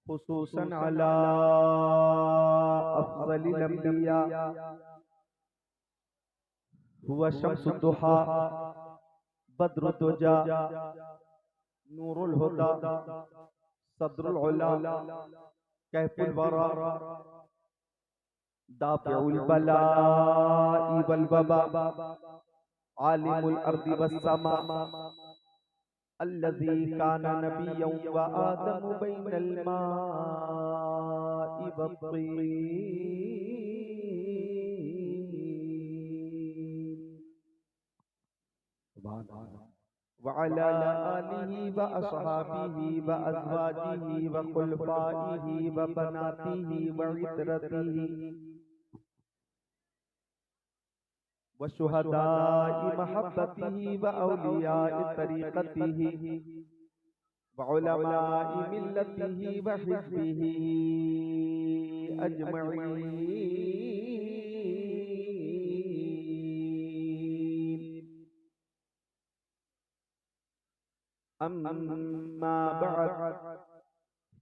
खुसूसन अला अफ़ज़लिल अंबिया हुवा शम्सु दुहा बद्रुद्दुजा नूरुल हुदा सदरुल उला कैफुल वरा दाफ़िउल बलाइ वल वबा आलिमुल अर्दि वस समा अल्लज़ी काना नबिय्यन व आदमु बैनल माइ वत्तीन व अला आलिहि व अस्हाबिहि व अज़वाजिहि व खुलफाइहि व बनातिहि व इतरतिहि व शुहदाइ महब्बतिहि व औलियाइ तरीक़तिहि व उलमाइ मिल्लतिहि व हिज़्बिहि अजमईन। अम्मा बअद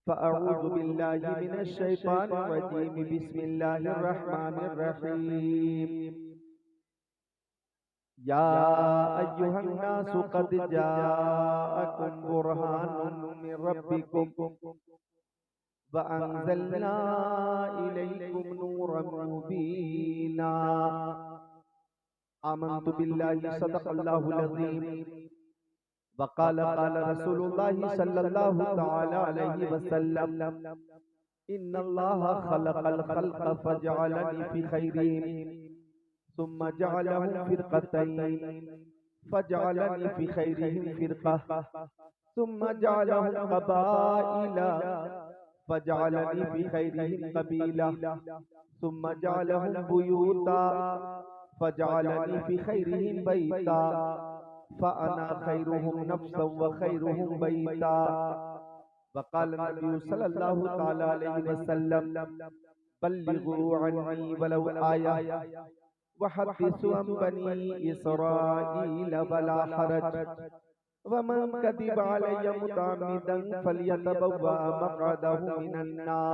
फ़अऊज़ु बिल्लाहि मिनश शैतानिर रजीम बिस्मिल्लाहिर रहमानिर रहीम। या अय्युहन नासु क़द जाअकुम बुरहानुम मिर रब्बिकुम व अंज़लना इलैकुम नूरम मुबीना। आमन्तु बिल्लाहि सदक़ल्लाहुल अज़ीम व क़ाल रसूलुल्लाहि सल्लल्लाहु तआला अलैहि वसल्लम इन्नल्लाह खलक़ल खल्क़ फजअलनी फी खैरिहिम सुम्मा जअलहुम फ़िरक़तैन फजअलनी फी खैरिहिम फ़िरक़ह सुम्मा जअलहुम क़बाइल फजअलनी फी खैरिहिम क़बीला सुम्मा जअलहुम बुयूता फजअलनी फी खैरिहिम बैता फ़अना खैरुहुम नफ्सन व खैरुहुम बैता। वक़ाल नबी सल्लल्लाहु तआला अलैहि वसल्लम बल्लिगू अन्नी वलौ आया वहद्दिसू अन बनी इसराईल वला हरज वमन कदिबा अलैहि मुतअम्मिदन फल्यतबव्वा मक़अदहु मिनन नार।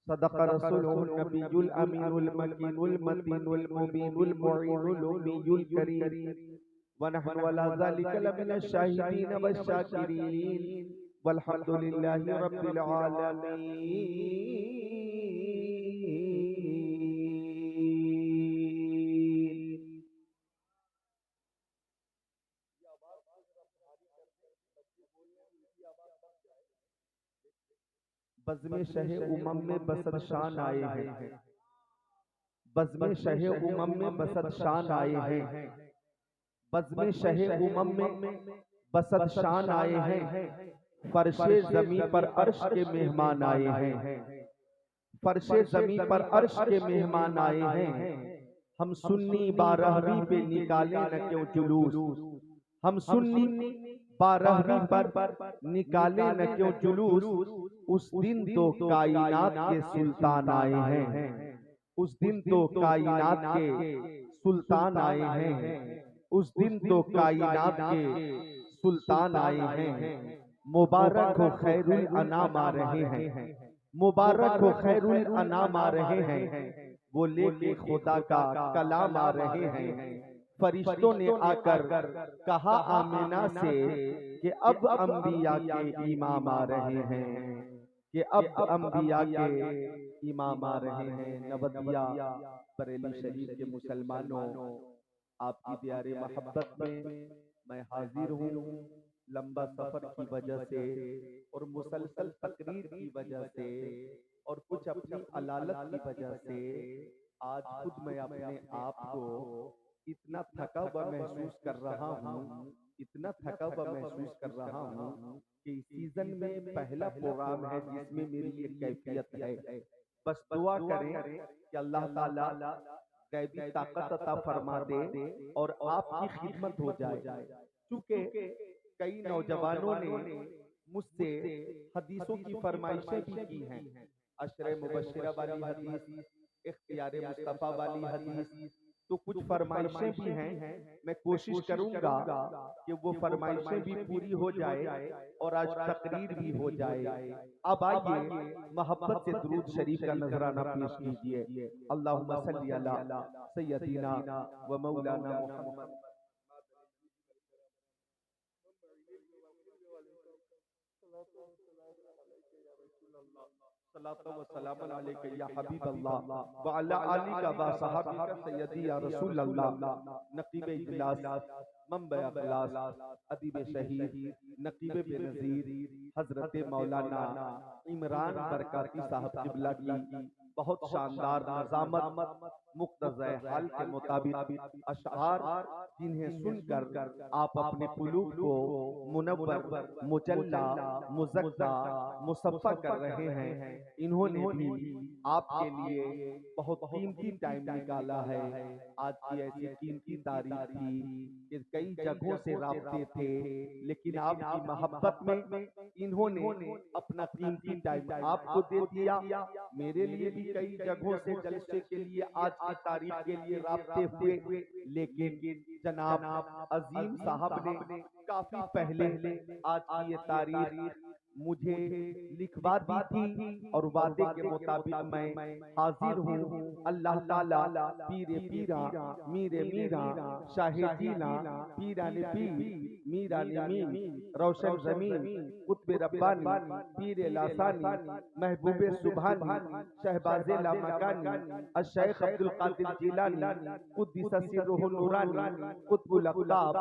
सदक़ रसूलुहुन नबियुल अमीनुल मकीनुल मतीनुल मुबीनुल मुईनुल उम्मियुल करीम व नहनु अला ज़ालिका लमिनश शाहिदीन वश्शाकिरीन वल्हम्दुलिल्लाहि रब्बिल आलमीन। बज़्म शहे उमम में बसद शान आए हैं, बज़्म शहे उमम में बसद शान आए हैं, बज़्म शहे उमम में बसद शान आए हैं। फर्शे ज़मीं पर अर्श के मेहमान आए हैं, फर्शे ज़मीं पर अर्श के मेहमान आए हैं। हम सुन्नी बारहवीं पे निकाले न क्यों जुलूस, हम सुन्नी बारहवीं पर निकाले न क्यों जुलूस। उस दिन तो कायनात के सुल्तान आए हैं, उस दिन तो कायनात के सुल्तान आए हैं, उस दिन तो कायनात के सुल्तान आए हैं। मुबारक हो खैरुल अनाम आ रहे हैं, मुबारक हो खैरुल अनाम आ रहे हैं। वो लेके खुदा का कलाम आ रहे हैं। फरिश्तों ने आकर कहा आमिना से कि अब अंबिया के इमाम आ रहे हैं, कि अब अंबिया के इमाम आ रहे हैं। नवदिया बरेली शरीफ के मुसलमानों, आपकी दियारे मोहब्बत में मैं हाजिर हूँ। लंबा सफर की वजह से और मुसलसल तकरीर की वजह से और कुछ अपनी अलालत की वजह से आज खुद मैं अपने आप को इतना थका हुआ महसूस कर रहा हूँ, इतना थका हुआ महसूस कर रहा हूँ कि इस सीजन में पहला प्रोग्राम है जिसमें मेरी ये कैफियत है। बस दुआ करें कि अल्लाह ताला गैबी ताकत अता फरमा दे और आपकी खिदमत हो जाए। चूंकि कई नौजवानों ने मुझसे हदीसों की फरमाइशें भी की हैं। अशरे मुबश्शिरा वाली हदीस, इख्तियारे मुस्तफ़ा वाली हदीस, तो कुछ फरमाइशें भी हैं, मैं कोशिश करूंगा कि वो फरमाइशें भी पूरी हो जाए और आज तकरीर भी हो जाए। अब आइए मोहब्बत से दुरूद शरीफ का नजराना पेश कीजिए। अल्लाहुम्मा सल्ली अला सय्यदिना व मौलाना मुहम्मद। सलातो व सलाम अलैका या हबीब अल्लाह व अला आलिका व सहाबिका सय्यदी या रसूल अल्लाह। नकीब इजलास, मंबे अखलास, अदीब शहीद, नकीब बेनज़ीर हजरत मौलाना इमरान बरकाती साहब क़िबला की बहुत शानदार नज़ामत मुक्तज़ा हाल के मुताबिक अशआर, जिन्हें सुनकर आप अपने कुलूब को मुनव्वर, मुजल्ला, मुज़क्का, मुसफ़्फ़ा कर रहे हैं। इन्होंने भी आपके लिए बहुत कीमती टाइम निकाला है। आज की ऐसी कीमती तारीख थी कि कई जगहों से राब्ते थे, लेकिन आपकी मोहब्बत में इन्होंने अपना कीमती टाइम आपको दे दिया। मेरे लिए भी कई जगहों से जलसे के लिए आज की तारीख के लिए राब्ते हुए, लेकिन जनाब अजीम साहब ने काफी पहले आज की ये तारीख मुझे लिखवा दी थी और वादे के मुताबिक मैं हाजिर हूँ। अल्लाह ताला पीरे पीरा, मीरे मीरा, शाहे जीना, पीरा ने पीर, मीरा ने मीर, रोशन जमीन, कुतबे रब्बानी, पीरे लासानी, महबूबे सुभानी, शहबाजे लामकानी, अशैख अब्दुल कादिर जिलानी, कुद्दिस सिर्रुहुल नूरानी, कुतुबुल अक़ताब,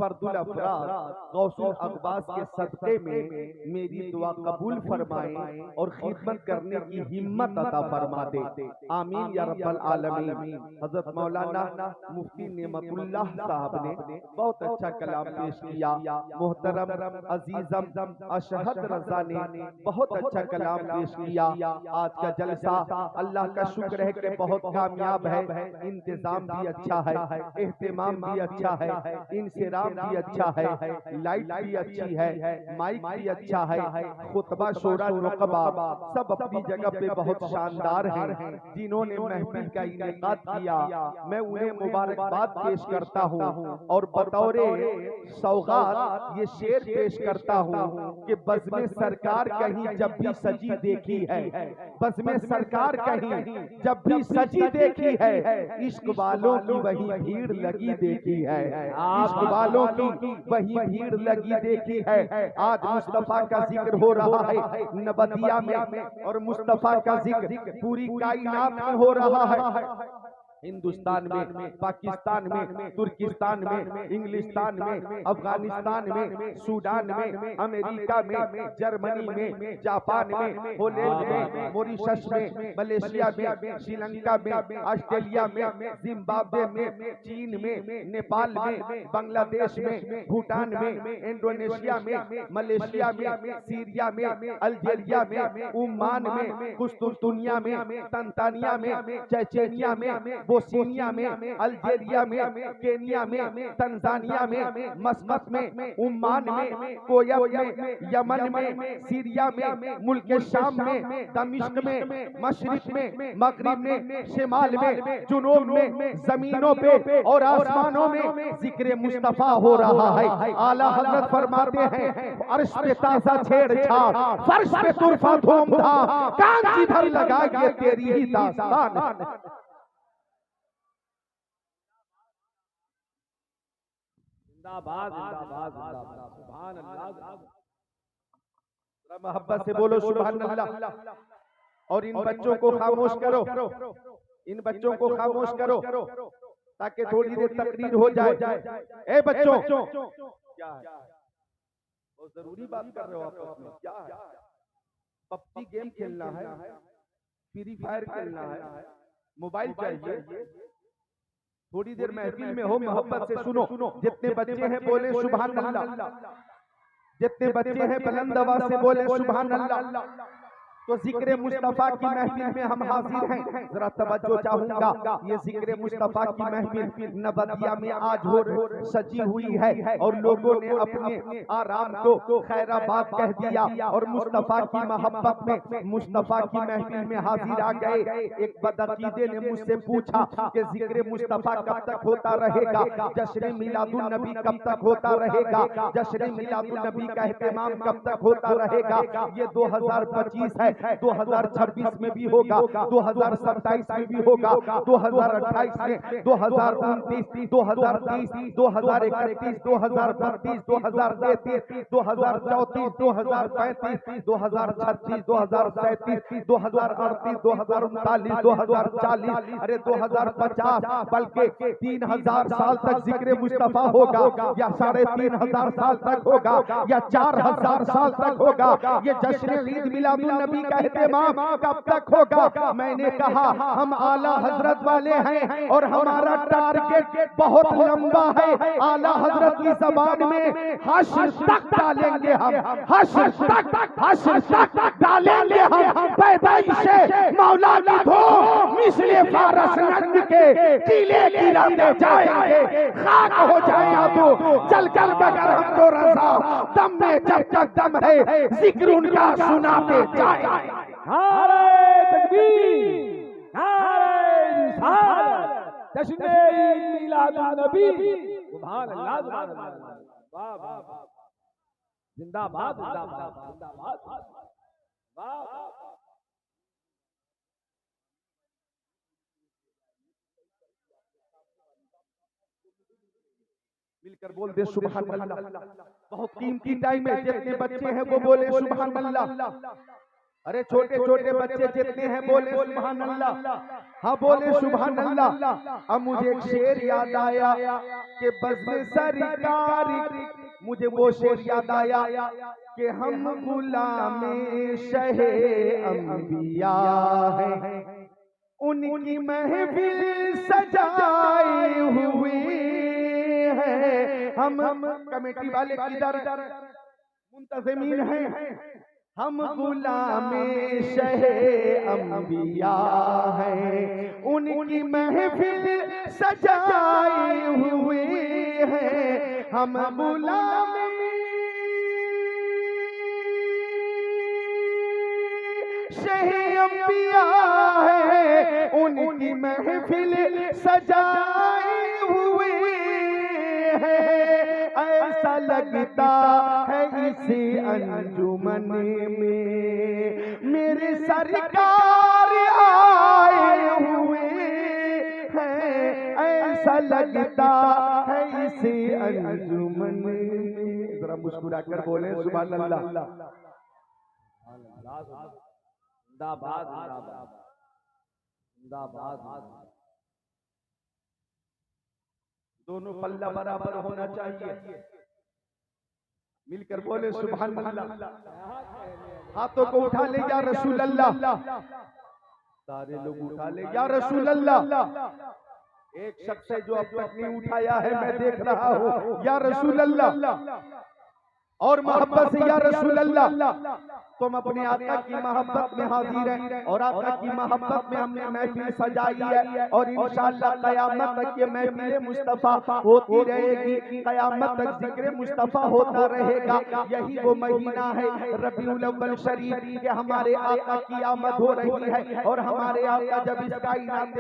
फर्दुल अफ़राद, गौसुल अक़बास के सदक़े में मेरी दुआ कबूल फरमाए और खिदमत करने की हिम्मत अता फरमा दे। आमीन या रब्बल आलमीन। हजरत मौलाना मुफ्ती नेमतुल्लाह साहब ने बहुत अच्छा कलाम पेश किया। मोहतरम अजीजम अशहद रजा ने बहुत अच्छा कलाम पेश किया। आज का जलसा अल्लाह का शुक्र है कि बहुत कामयाब है। इंतजाम भी अच्छा है, एहतमाम भी अच्छा है, इंसराम भी अच्छा है, लाइट भी अच्छी है, माइक भी अच्छा है, खुतबा शोरा नुकबा सब अपनी जगह पे बहुत शानदार हैं। जिन्होंने महफिल का इनेकाद किया, मैं उन्हें मुबारकबाद पेश करता हूँ और बतौरे सौगात ये शेर पेश करता हूँ कि बज़्मे सरकार कहीं जब भी सजी देखी है, बज़्मे सरकार कहीं जब भी सजी देखी है, इश्क वालों की वही भीड़ लगी देखी है, इश्क वालों की वही भीड़ लगी देखी है। आज मुस्तफा का जिक्र हो रहा है नबदिया में और मुस्तफा का जिक्र पूरी कायनात में हो रहा है। हिंदुस्तान में, पाकिस्तान में, तुर्किस्तान में, इंग्लिस्तान में, अफगानिस्तान में, सूडान में, अमेरिका में, जर्मनी में, जापान में, होलैंड में, मॉरिशस में, मलेशिया में, श्रीलंका में, ऑस्ट्रेलिया में, जिम्बाब्वे में, चीन में, नेपाल में, बांग्लादेश में, भूटान में, इंडोनेशिया में, मलेशिया में, सीरिया में, अल्जीरिया में, ओमान में, कुस्तुनतुनिया में, तंजानिया में, चेचेनिया में, बोस्निया में, अल्जीरिया में, केनिया में, तंजानिया में, मस्कत में, ओमान में, कोयत में, यमन में, सीरिया में, मुल्क शाम में, दमिश्क में, मशरिक में, मगरिब में, शिमाल में, जुनूब में, जमीनों पे और आसमानों में जिक्र मुस्तफा हो रहा है। आला हज़रत फरमाते हैं अर्श पे ताज़ा छेड़छाड़, फर्श पे तुरफा धूमधाम, कान जिधर लगा ये तेरी ही दास्तान। जिंदाबाद जिंदाबाद जिंदाबाद, सुभान अल्लाह। मोहब्बत से बोलो सुभान अल्लाह। और इन बच्चों को खामोश करो, इन बच्चों को खामोश करो ताकि थोड़ी देर तकरीर हो जाए। ए बच्चों, क्या है? बहुत जरूरी बात कर रहे हो आपस में, क्या है? पबजी गेम खेलना है, फ्री फायर खेलना है, मोबाइल चाहिए। थोड़ी देर महफिल में हो, मोहब्बत से सुनो। जितने बच्चे हैं बोले सुभान अल्लाह, जितने बच्चे हैं बुलंद आवाज से बोले सुभान अल्लाह। तो जिक्र मुस्तफा की महफिल में हम हाजिर हैं। जरा तवज्जो चाहूंगा, ये जिक्र मुस्तफा की महफिल नबदिया में आज हो सजी हुई है और लोगों ने अपने आराम को खैराबाद कह दिया और मुस्तफा की मोहब्बत में मुस्तफा की महफिल में हाजिर आ गए। एक बदअकीदे ने मुझसे पूछा कि जिक्र मुस्तफा कब तक होता रहेगा, जश्न मिलादुन नबी कब तक होता रहेगा, जश्न मिलादुन नबी का एहतमाम कब तक होता रहेगा। ये 2025 है, 2026 में भी होगा, 2027 में भी होगा, 2028 में, 2029, 2030, 2031, 2032, 2033, 2034, 2035, 2036, 2037, 2038, 2039, 2040, अरे 2050, बल्कि 3000 साल तक जिक्र मुस्तफा होगा या 3500 साल तक होगा या 4000 साल तक होगा। ये जश्न ईद मिलादुन नबी का एहतमाम कब तक होगा? मैंने कहा हम आला हजरत वाले हैं और हमारा टारगेट बहुत लंबा है। आला हजरत की जबान में हश्र तक डालेंगे हम, हश्र तक डालेंगे हम। पैदाइशे मौला की धूम मिसले फारस नंद के टीले गिराते जाएंगे, खाक हो जाएगा तो चलकर बगैर हम तो रजा दम में जब तक दम है जिक्र उनका सुनाते जाएंगे। नारे तकबीर, नारे रिसालत, जश्न ईद मिलादुन नबी, सुभान अल्लाह, सुभान अल्लाह, वाह वाह वाह, जिंदाबाद जिंदाबाद जिंदाबाद, वाह वाह। मिलकर बोल दे सुभान अल्लाह। बहुत कीमती टाइम है, जितने बच्चे हैं वो बोले सुभान अल्लाह। अरे छोटे छोटे बच्चे जितने हैं बोले सुभान अल्लाह। हाँ बोले सुभान अल्लाह। अब मुझे एक शेर याद आया कि बज़्म सरकारी, मुझे वो शेर याद आया कि हम गुलामे शहे अंबिया हैं, उनकी महफिल सजाई हुई है। हम कमेटी वाले किधर मुंतज़िमीन हैं, हम गुलामे शहे अंबिया हैं, उनकी महफिल सजाई हुई है। हम गुलामे शहे अंबिया है, उनकी महफिल सजाई हुई है। ऐसा लगता है इसी अंजुमन में मेरे सरकार आए हुए हैं। ऐसा लगता है इसी अंजुमन में। जरा मुस्कुरा कर बोले सुभान अल्लाह। जिंदाबाद जिंदाबाद जिंदाबाद। दोनों पल्ला बराबर होना चाहिए। मिलकर बोले सुभान अल्लाह। हाथों को उठा ले या रसूल अल्लाह, सारे लोग उठा ले या रसूल अल्लाह। एक शख्स है जो अब तक नहीं उठाया है, मैं देख रहा हूँ, या रसूल अल्लाह। और मोहब्बत से या रसूल अल्लाह। तुम अपने आका की मोहब्बत में हाजिर हैं और आका की मोहब्बत में हमने महफिल सजाई है और इंशाअल्लाह क़यामत तक ये महफिल मुस्तफ़ा होती रहेगी, क़यामत तक जिक्र मुस्तफ़ा होता रहेगा। यही वो महीना है रबीउल अव्वल शरीफ के हमारे आका की आमद हो रही है और हमारे आका जब इस कायनात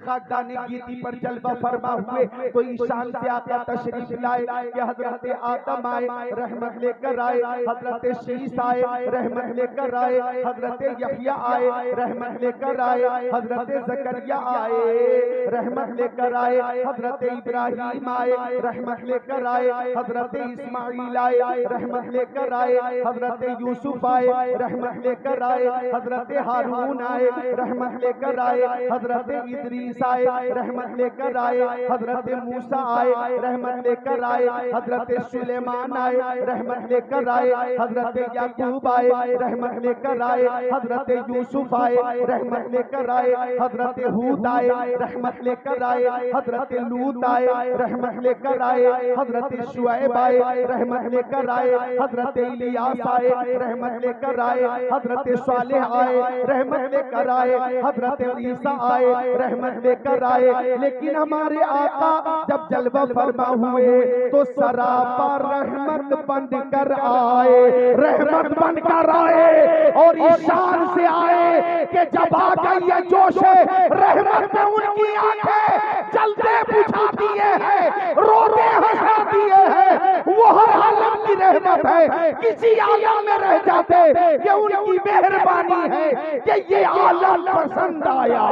खाकदाने गीती पर जलवा फरमा हुए तो ईशान से आका तशरीफ लाए कि हजरत आदम आए रहमत लेकर आए, हजरत शीस आए रहमत लेकर आए, हजरत यहया आए रहमत लेकर आए, हजरत ज़करिया आए रहमत लेकर आए, हजरत इब्राहीम आए रहमत लेकर आए, हजरत इस्माइल आए रहमत लेकर आए, हजरत यूसुफ आए रहमत लेकर आए, हजरत हारून आए रहमत लेकर आए, हजरत इदरीस आए रहमत लेकर आए, हजरत मूसा आए रहमत लेकर आए, हजरत सुलेमान आए रहमत रहमत लेकर आए हजरत याकूब आए, रहमत लेकर आए हजरत यूसुफ आए, रहमत लेकर आए हजरत हूद आए, रहमत लेकर आए हजरत लूत आए, रहमत लेकर आए हजरत शुएब आए, रहमत लेकर आए हजरत इलियास आए, रहमत लेकर आए हजरत सालेह आए, रहमत लेकर आए हजरत ईसा आए, रहमत लेकर आए। लेकिन हमारे आका जब जलवा फरमा हुए तो सरापा रहमत बन कर आए, रहमत बन कर आए और ईशान से आए कि जब आ गई ये जोश रहमत में उनकी आंखें जलते बुझा दिए हैं, रोते हंसा दिए हैं। वो हर आलम की रहमत है, किसी आलम में रह जाते ये उनकी मेहरबानी है कि ये आलम पसंद आया।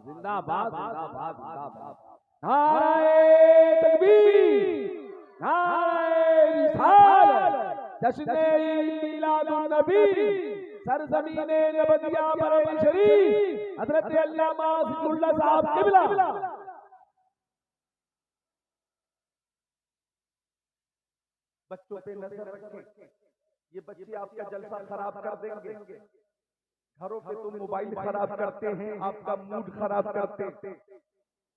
जिंदाबाद जिंदाबाद जिंदाबाद। नारे तकबीर, नारे रिसालत, जश्ने मीलादुन नबी, सरजमीने नबतिया बरम शरीफ, हजरत अल्लामा सिद्दुल्लाह साहब किबला। बच्चों पे नजर रखें, ये बच्चे आपका जलसा खराब कर देंगे। घरों पे तुम मोबाइल खराब करते हैं, आपका मूड खराब करते हैं,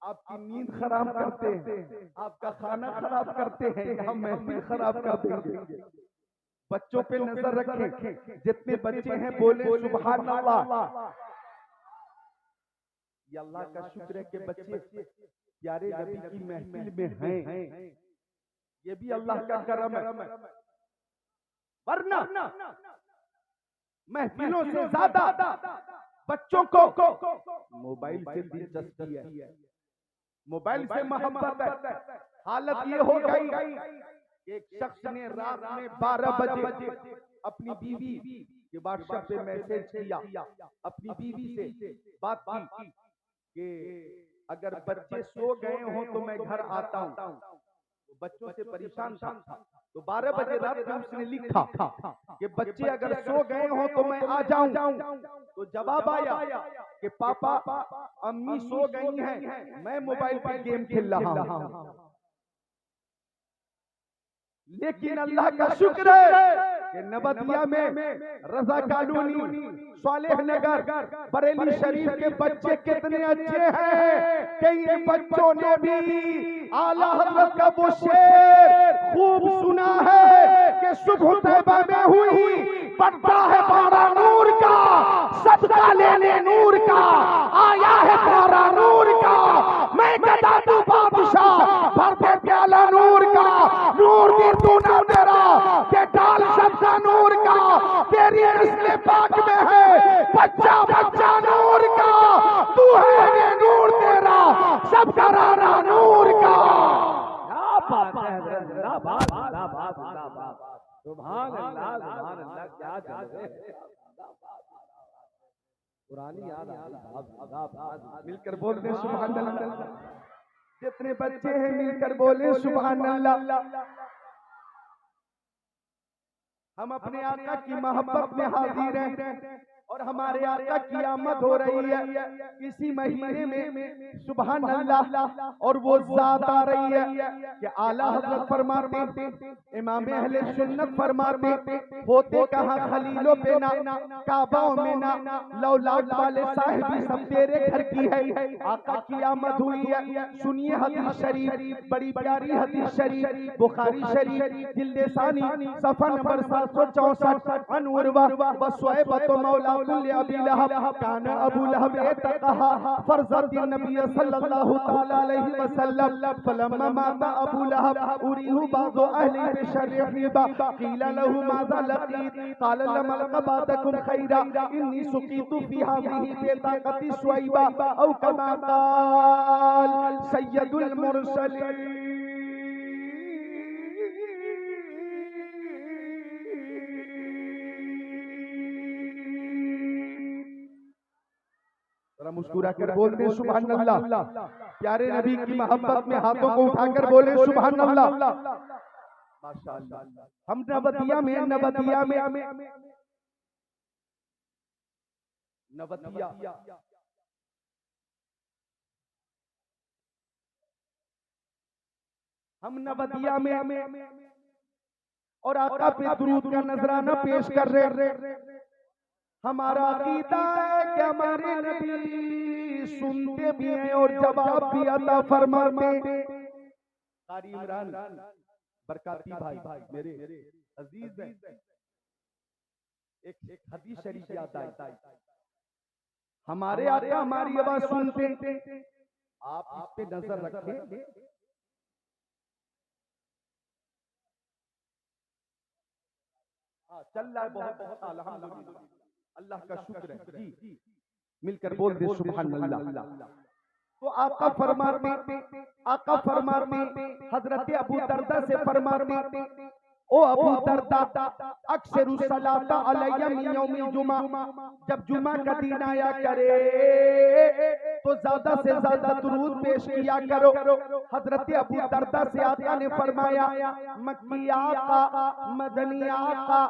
आपकी नींद खराब करते हैं, आपका खाना खराब करते हैं, यहाँ महफिल खराब कर देंगे। बच्चों पे नजर रखें, जितने बच्चे हैं बोले सुभान अल्लाह। ये अल्लाह का शुक्र है कि बच्चे प्यारे नबी की महफिल में हैं, ये भी अल्लाह का करम है। वरना महफिलों से ज्यादा बच्चों को मोबाइल से दिलचस्पी है, मोबाइल से मोहब्बत है। हालत ये हो गई, एक शख्स ने रात में 12 बजे अपनी बीवी के व्हाट्सएप पे मैसेज किया, अपनी बीवी से बात की कि अगर बच्चे सो गए हो तो मैं घर आता हूँ। बच्चों से परेशान था, तो 12 बजे रात में उसने लिखा कि बच्चे अगर सो गए हो तो मैं आ जाऊं। तो जवाब आया कि पापा अम्मी सो गई हैं, मैं मोबाइल पर गेम खेल रहा हूं। लेकिन अल्लाह का शुक्र है कि नबतिया में रजा कॉलोनी, सालेह नगर, बरेली शरीफ के बच्चे कितने अच्छे हैं कि इन बच्चों ने भी आला हज़रत का वो शेर खूब सुना है कि सुबह तैबा में हुई, पड़ता है पारा नूर का, सदका लेने नूर का, आया है पारा नूर का, मैं गदा तू बादशाह भरते प्याला नूर का, नूर दी तू ना तेरा के डाल सबका नूर का, तेरी नस्ल पाक में है बच्चा बच्चा नूर का, तू है ये नूर तेरा सब कराना नूर का। क्या बात है हज़रत, जिंदाबाद जिंदाबाद जिंदाबाद, सुभान अल्लाह सुभान अल्लाह, क्या जलवे हैं। पुरानी याद आ गई, जिंदाबाद। मिलकर बोल दे सुभान अल्लाह। जितने बच्चे हैं मिलकर बोले सुभान अल्लाह। हम अपने आका की मोहब्बत में हाजिर हैं और हमारे आका की आमद हो रही है इसी महीने में सुभान अल्लाह। और वो ज़ात आ रही है कि आला हज़रत फरमाते, इमाम अहले सुन्नत फरमाते, होते कहाँ खलीलों पे ना, काबाओं में ना, लौलाद वाले साहिबी सब तेरे घर की है। आका की आमद हुई है। सुनिए हदीस शरीफ, बड़ी प्यारी हदीस शरीफ, बुखारी शरीफ जिल्द सानी सफ़ा नंबर 764, अन उर्वा व शुएबत मौला कुल्ल अबी लहब कान अबू लहब इत्तक़हा फरज़त नबी सल्लल्लाहु तआला अलैहि वसल्लम फलम्मा माता अबू लहब उरीहु बाज़ु अहली बिशर्रिबा क़ील लहु माज़ा लक़ीत क़ाल लम लक़बातकुम खैरा इन्नी सुक़ीतु फ़ी हाज़िही बिताक़ति शुएबा औ कमा क़ाल सय्यदुल मुरसलीन। मुस्कुरा कर बोल दे सुभान अल्लाह। प्यारे नबी की मोहब्बत में हाथों को उठाकर बोले सुभान अल्लाह। माशाअल्लाह। हम नबतिया हम नवदिया में और आका पे दुरूद का नजराना पेश कर रहे हैं। हमारा अकीदा है कि हमारे नबी सुनते भी हैं और जवाब भी अता फरमाते हैं। कारी इमरान बरकाती भाई मेरे अजीज हैं, एक हदीस शरीफ याद आई। हमारे आका हमारी आवाज सुनते हैं, आप इस पे नजर रखें। चल रहा है बहुत बहुत अल्हम्दुलिल्लाह, अल्लाह का शुक्र है जी। मिलकर बोल दे सुभान अल्लाह। तो आका फरमाते हजरत अबू दरदा से फरमाते, ओ अबू दरदा अक्सरू सलाता अलैया मिन यौमिल जुमा, जब जुमा का दिन आया करे तो ज्यादा से ज्यादा दुरूद पेश किया करो। हजरत अबू दरदा से आका ने फरमाया, मक्की आका, मदनी आका,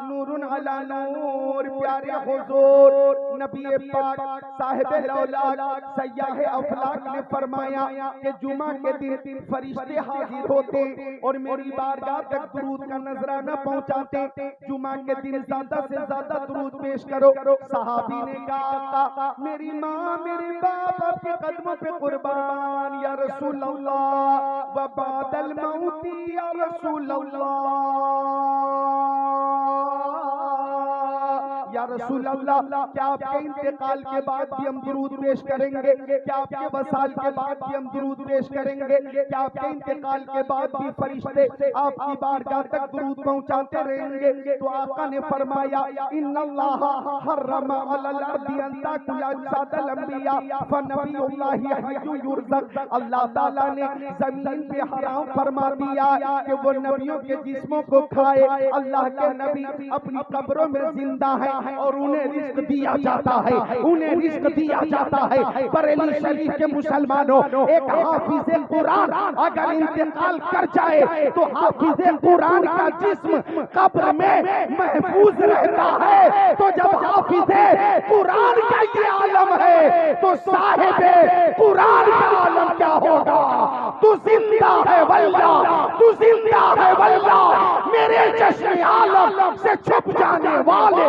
नूरुन अला नूर, प्यारे हुजूर नबी पाक साहिब लौलाक सय्याह अफलाक ने फरमाया कि जुमा के दिन फरिश्ते हाजिर होते और मेरी बारगाह तक दुरूद का नजराना पहुंचाते। जुमा के दिन ज्यादा से ज्यादा दुरूद पेश करो। सहाबी ने कहा, मेरी माँ मेरे बाप आपके कदमों पे कुर्बान या रसूल अल्लाह, व बादल मौती या रसूल या रसूल अल्लाह, क्या आपके इंतकाल के बाद भी हम दुरूद पेश करेंगे? क्या आपके वसाल के बाद भी हम दुरूद पेश करेंगे? क्या आपके इंतकाल के बाद भी फरिश्ते आपकी बारगाह तक दुरूद पहुंचाते रहेंगे? तो आका ने फरमाया, इन्नल्लाह हर्रमा अलल अर्दी अन ताकुल अजसादल अंबिया फनबियुल्लाहि हय्यु युरज़क, अल्लाह ताला ने जमीन पे हराम फरमा दिया कि वो नबियों के जिस्मों को खाए। अल्लाह के नबी अपनी कब्रों में जिंदा है और उन्हें रिस्क दिया जाता है, उन्हें रिस्क दिया जाता है। बरेली शरीफ के मुसलमानों, एक हाफिज कुरान अगर इंतकाल कर जाए तो हाफिज कुरान का जिस्म कब्र में महफूज रहता है। तो जब हाफिज कुरान का ये आलम है तो साहिब कुरान का आलम क्या होगा? तू जिंदा है वल्ला, तू जिंदा है वल्ला, मेरे जश्न आलम से छुप जाने वाले।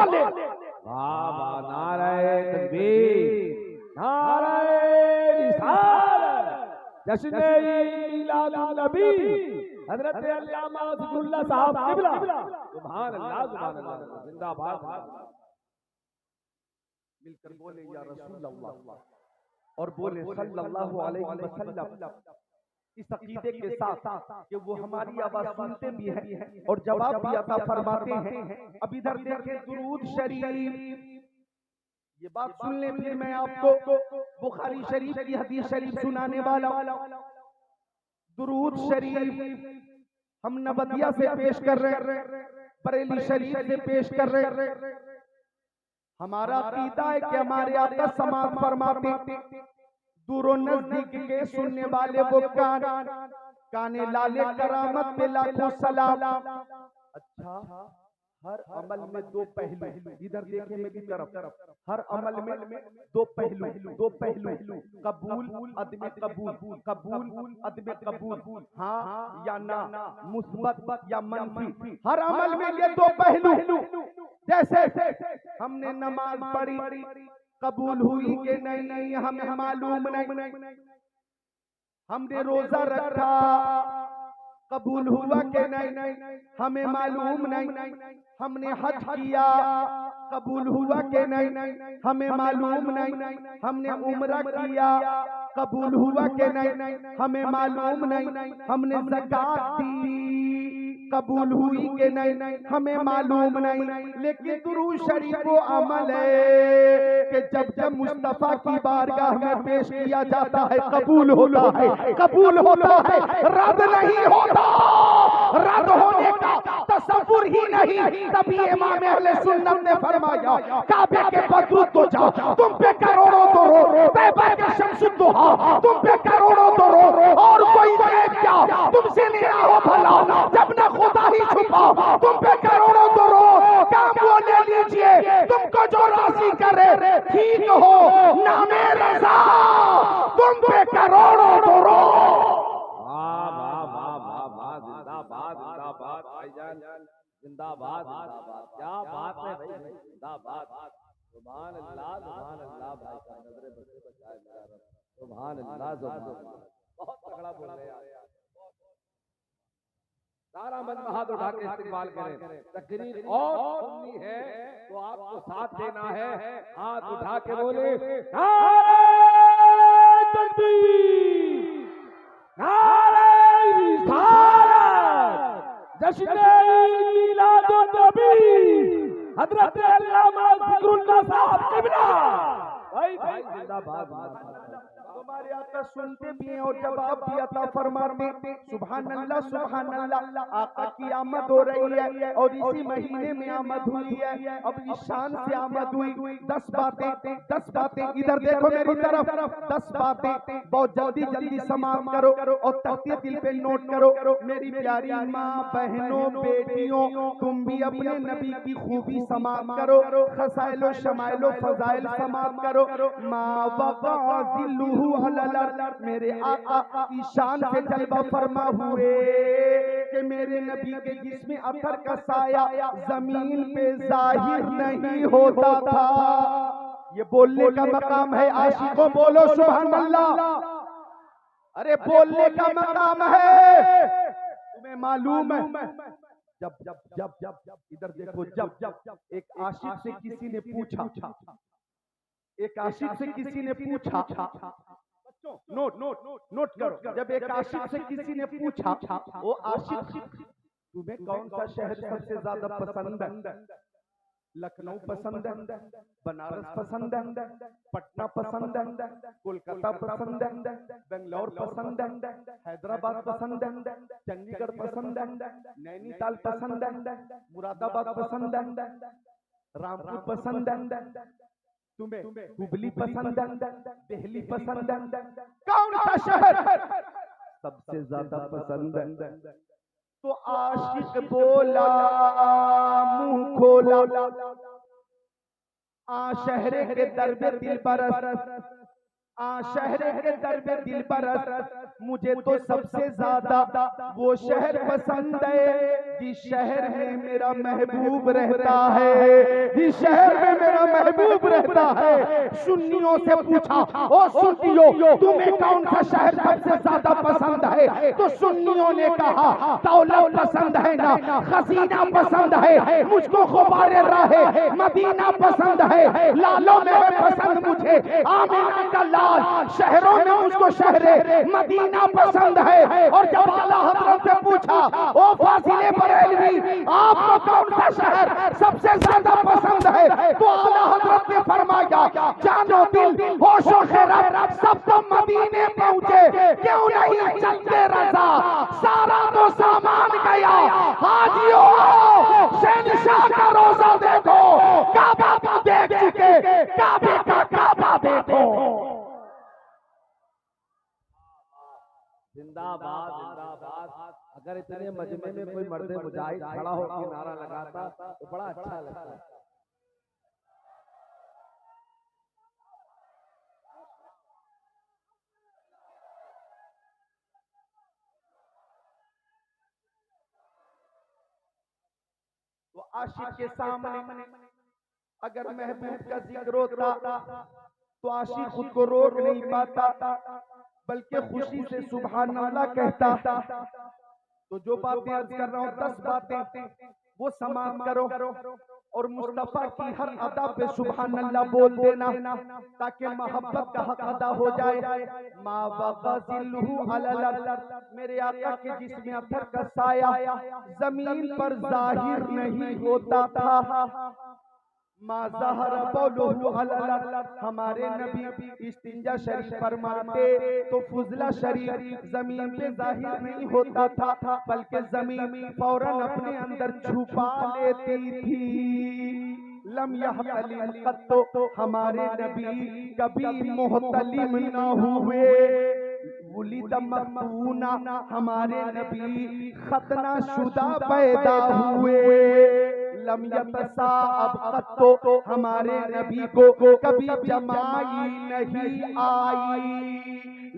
वाह, नारे तकबीर, नारे रिसालत, जश्न मिलादुन नबी हजरत अल्लामा अज़ीज़ुल्लाह साहब क़िबला, सुभान अल्लाह, सुभान अल्लाह, जिंदाबाद। मिलकर बोले या रसूल अल्लाह और बोले सल्लल्लाहु अलैहि वसल्लम, इस अकीदे के साथ कि वो हमारी आवाज सुनते भी हैं और जवाब भी अता फरमाते हैं। अब इधर देखें दुरूद शरीफ, ये बात सुन ले फिर मैं आपको बुखारी शरीफ की हदीस शरीफ सुनाने वाला। दुरूद शरीफ हम नबदिया से पेश कर रहे हैं, बरेली शरीफ से पेश कर रहे हैं। हमारा अकीदा है कि हमारे आका समाअत फरमाते, दूरो नजदीक के सुनने वाले वो काने लाले करामत पे लाखों सलाम। अच्छा, हर अमल में दो पहलू, इधर देखे मेरी तरफ, हर अमल में दो पहलू, कबूल अदम कबूल, कबूल अदम कबूल, हाँ या ना, मुस्बत या मनफी, हर अमल में ये दो पहलू। जैसे हमने नमाज पढ़ी, कबूल हुई कि नहीं हमें मालूम नहीं, हमने रोजा रखा, कबूल हुआ कि नहीं हमें मालूम नहीं, हमने हज किया, कबूल हुआ कि नहीं हमें मालूम नहीं, हमने उम्रा किया, कबूल हुआ कि नहीं हमें मालूम नहीं, हमने ज़कात दी, कबूल हुई कि नहीं हमें मालूम नहीं। लेकिन दुरूद शरीफ वो अमल है कि जब जब मुस्तफा की बारगाह में पेश किया जाता है कबूल होता है, कबूल होता है, रद्द नहीं होता, रद्द होने का तसव्वुर ही नहीं। तभी इमाम अहले सुन्नत ने फरमाया, काबे के बदरूद तो जा, तुम पे करोड़ों तो रो, तैबा के शम्सुद्दुहा तुम पे करोड़ों तो रो, और कोई देख क्या तुमसे नहीं हो भला, जब न खुदा ही छुपा तुम पे करोड़ों तो रो, काम वो ले लीजिए तुमको जो राशि करे, ठीक हो नामे रज़ा तुम पे करोड़ों तो रो। वाह वाह वाह वाह जिंदाबाद जिंदाबाद भाईजान, जिंदाबाद जिंदाबाद। क्या बात है भाई, जिंदाबाद। सुभान अल्लाह भाई साहब, नजरे बच्चे बचाए मेरा रब। सुभान अल्लाह, बहुत तगड़ा बोल रहे हैं यार। सारा मन में हाथ उठा के इस्तेमाल करें। तकरीर और सुननी है तो आपको साथ देना है। हाथ उठा के बोले नारे तकबीर, नारे रिसालत, जश्न मिलादुन नबी, हजरत अल्लामा ज़िक्रुल्लाह साहब किबला। भाई भाई जिंदाबाद। तुम्हारे आका सुनते भी हैं और जवाब भी अता फरमाते। सुभान अल्लाह। आका की आमद हो रही है और इसी महीने में आमद हुई है। अब इस शान से आमद हुई। 10 बातें इधर देखो मेरी तरफ। 10 बातें बहुत जल्दी समाप्त करो और तख्ते दिल पे नोट करो। मेरी प्यारी माँ, बहनों, बेटियों, तुम भी अपने नबी की खूबी समाप्त करो, खसाइलो शमाइलो फजाइल समाप्त करो। माँ वक़ाज़िलुहु अलल, मेरे आका की शान से जलवा फरमा हुए कि मेरे नबी के जिस्म अथर का साया जमीन पे जाहिर नहीं होता था। ये बोलने का मकाम है, आशिकों बोलो सुभान अल्लाह। अरे बोलने का मकाम है। तुम्हें मालूम है जब इधर देखो, जब एक आशिक से किसी ने पूछा, नोट करो। जब एक आशिक से किसी ने पूछा, वो आशिक तुम्हें कौन सा शहर सबसे ज्यादा पसंद है? लखनऊ पसंद है, बनारस पसंद है, पटना पसंद है, कोलकाता पसंद है, बेंगलोर पसंद है, हैदराबाद पसंद है, चंडीगढ़ पसंद है, नैनीताल पसंद है, मुरादाबाद पसंद है, रामपुर पसंद है, तुम्हें हुबली पसंद है, दिल्ली पसंद है, कौन सा शहर सबसे ज्यादा पसंद है? तो आशिक बोला, मुंह खोला, शहरे के दरबे दिल बरस, शहरे के दरबे दिल बरस, मुझे तो सबसे ज्यादा वो शहर पसंद है जिस शहर में मेरा महबूब रहता है, जिस शहर में मेरा महबूब रहता है। सुन्नियों से पूछा, ओ सुन्नियों, तुम्हें कौन सा शहर सबसे ज्यादा पसंद है? तो सुन्नियों ने कहा, दौलत पसंद है ना, खजीना पसंद है, मुझको गुबारे राहे मदीना पसंद है, लालों में पसंद मुझे आमिना का लाल, शहरों में मुझको शहरे मदीना पसंद है। और जब आला हजरत से पूछा, ओ फासिले बरेलवी, आपको कौन सा शहर सबसे ज्यादा पसंद है? तो आला हजरत ने फरमाया, जानो दिल होशो खैरत सब तो मदीने पहुंचे, क्यों नहीं चलते रजा, सारा तो सामान गया। हाजियो शहंशाह का रोजा देखो, काबा को देख चुके, काबे का काबा देखो। जिंदाबाद जिंदाबाद। अगर इतने मजमे में कोई मर्द मुजाहिद खड़ा होकर नारा लगाता तो बड़ा अच्छा लगता। तो आशिक के सामने अगर महबूब का जिक्र होता तो आशिक खुद को रोक नहीं पाता, बल्कि खुशी से सुभान अल्लाह कहता। तो जो बातें अर्ज कर रहा हूँ, 10 बातें वो समाप्त करो और मुस्तफा की हर अदा पे सुभान अल्लाह बोल देना, ताकि मोहब्बत का हक अदा हो जाए। मा वक़ाज़िलुहु अलल, मेरे आका के जिस्म अथर का साया जमीन पर जाहिर नहीं होता था। मा ज़हरा बौलुहु अलल, हमारे नबी इस्तिंजा शरीफ फरमाते तो फुजला शरीफ जमीन पे जाहिर नहीं होता था, बल्कि जमीन फौरन अपने अंदर छुपा लेती थी। लम यहतलिम क़त्तो, हमारे नबी कभी मुहतलिम न हुए। वुलिद मख्तूना, हमारे नबी खतना शुदा पैदा हुए। लम यतसाअब क़त्तो, हमारे नबी को कभी जमाई नहीं आई।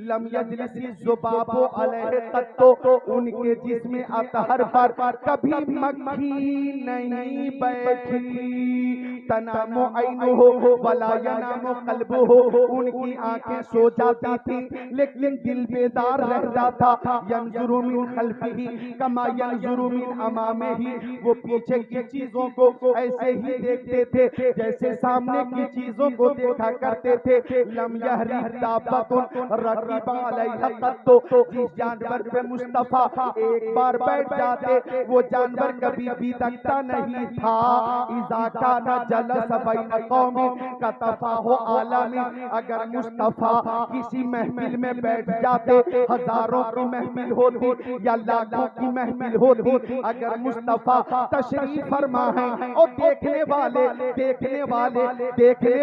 लम यजलिसी ज़ुबाबो अलैहि कत्तो, उनके जिस्म अतहर पर कभी मक्खी नहीं बैठी। तनामो ऐनुहु वला यनामो क़ल्बुहु, उनकी आंखें सो जाती थी लेकिन दिल बेदार रहता था। यंजुरु मिन खल्फिही कमा यंजुरु मिन अमामिही, वो पीछे की चीजों को ऐसे ही देखते थे जैसे सामने की चीजों को देखा करते थे। लम यहरी दाब्बतुन रकीबा अलैहा कत्तो, जिस जानवर पे मुस्तफा एक बार बैठ जाते वो जानवर कभी भी दकता नहीं था। इज़ा काना जलस बैन कौमिन कतफाहु आलमी, अगर मुस्तफा किसी महफिल में बैठ जाते, हजारों की महफिल होती या लाखों की महफिल होती, अगर मुस्तफा तशरीफ फरमा है और देखने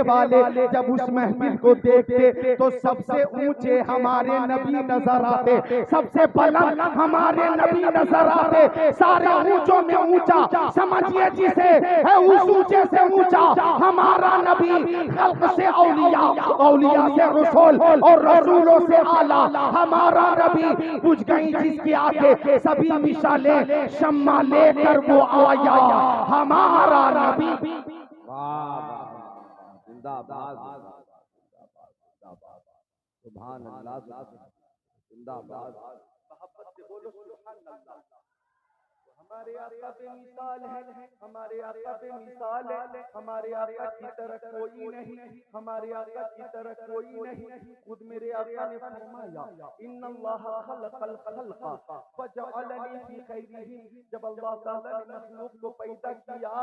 वाले जब उस महफिल को देखते तो सबसे ऊंचे हमारे नबी नजर आते, सबसे बुलंद हमारे नबी नजर आते। सारे ऊंचों में ऊंचा समझिए जिसे है, उस ऊंचे से ऊंचा हमारा नबी। खल्क से औलिया, औलिया से रसूल और रसूलों से आला हमारा नबी। बुझ गई जिसकी आंखें सभी मिसालें शम्मा लेकर वो आया हमारा नबी। जिंदाबाद सुभान अल्लाह जिंदाबाद। मोहब्बत से बोलो सुभान अल्लाह। हमारे आका पे मिसाल है, हमारे आका पे मिसाल है, हमारे आका की तरह कोई नहीं, हमारे आका की तरह कोई नहीं। खुद मेरे आका ने फरमाया इन्नल्लाह खलक़ल खल्क़ा फजअलनी फी खैरिही, जब अल्लाह ताला ने मखलूक को पैदा किया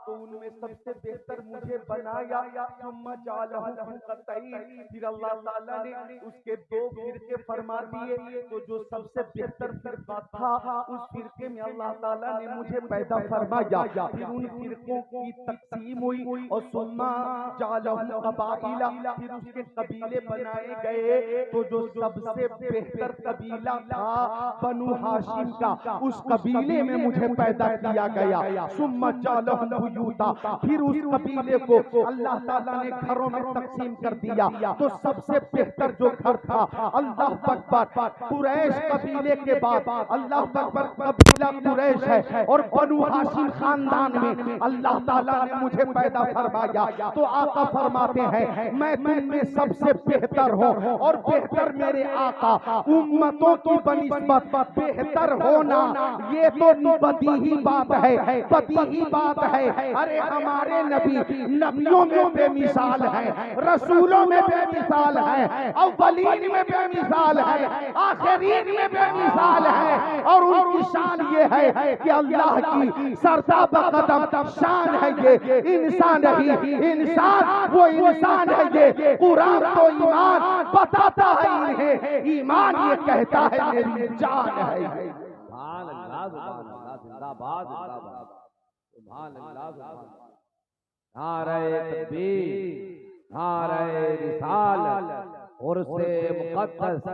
तो उनमें सबसे बेहतर मुझे बनाया। सुम्मा जअलहु फरक़तैन, फिर अल्लाह ताला ने उसके दो फिरके फरमा दिए। तो जो सबसे बेहतर फिरका था उस फिरके में अल्लाह ताला ने मुझे पैदा फरमाया। फिर उन फिरकों की तकसीम हुई और सुम्मा जअलहु क़बाइला, फिर उसके कबीले बनाए गए। तो जो सबसे बेहतर कबीला था बनु हाशिम का, उस कबीले में मुझे पैदा किया गया। सुम्मा जअलहु बुयूता, फिर उस कबीले को अल्लाह ताला ने घरों में तकसीम कर दिया। तो सबसे बेहतर जो घर था, अल्लाह अकबर, कुरैश कबीले के बाद अल्लाह अकबर कबीला कुरैश है और बनु हाशिम खानदान में अल्लाह ताला ने मुझे पैदा फरमाया। तो आका फरमाते हैं मैं तुम में सबसे बेहतर हूँ और बेहतर मेरे आका। उम्मतों की बनिस्बत बेहतर होना ये तो बदीही बात है, बदीही बात है। अरे हमारे नबी नबियों में बेमिसाल है, रसूलों में बेमिसाल है, अव्वलीन में बेमिसाल है, आखिरीन में बेमिसाल है। और उनकी शान ये है कि अल्लाह की सरता बकदम शान है ये। इंसान नहीं, इंसान वो इंसान है ये। कुरान तो ईमान बताता है इन्हें, ईमान ये कहता है मेरी जान है। सुभान अल्लाह जिंदाबाद जिंदाबाद सुभान अल्लाह। नारे तकबीर, नारे रिसालत और से मुक़द्दस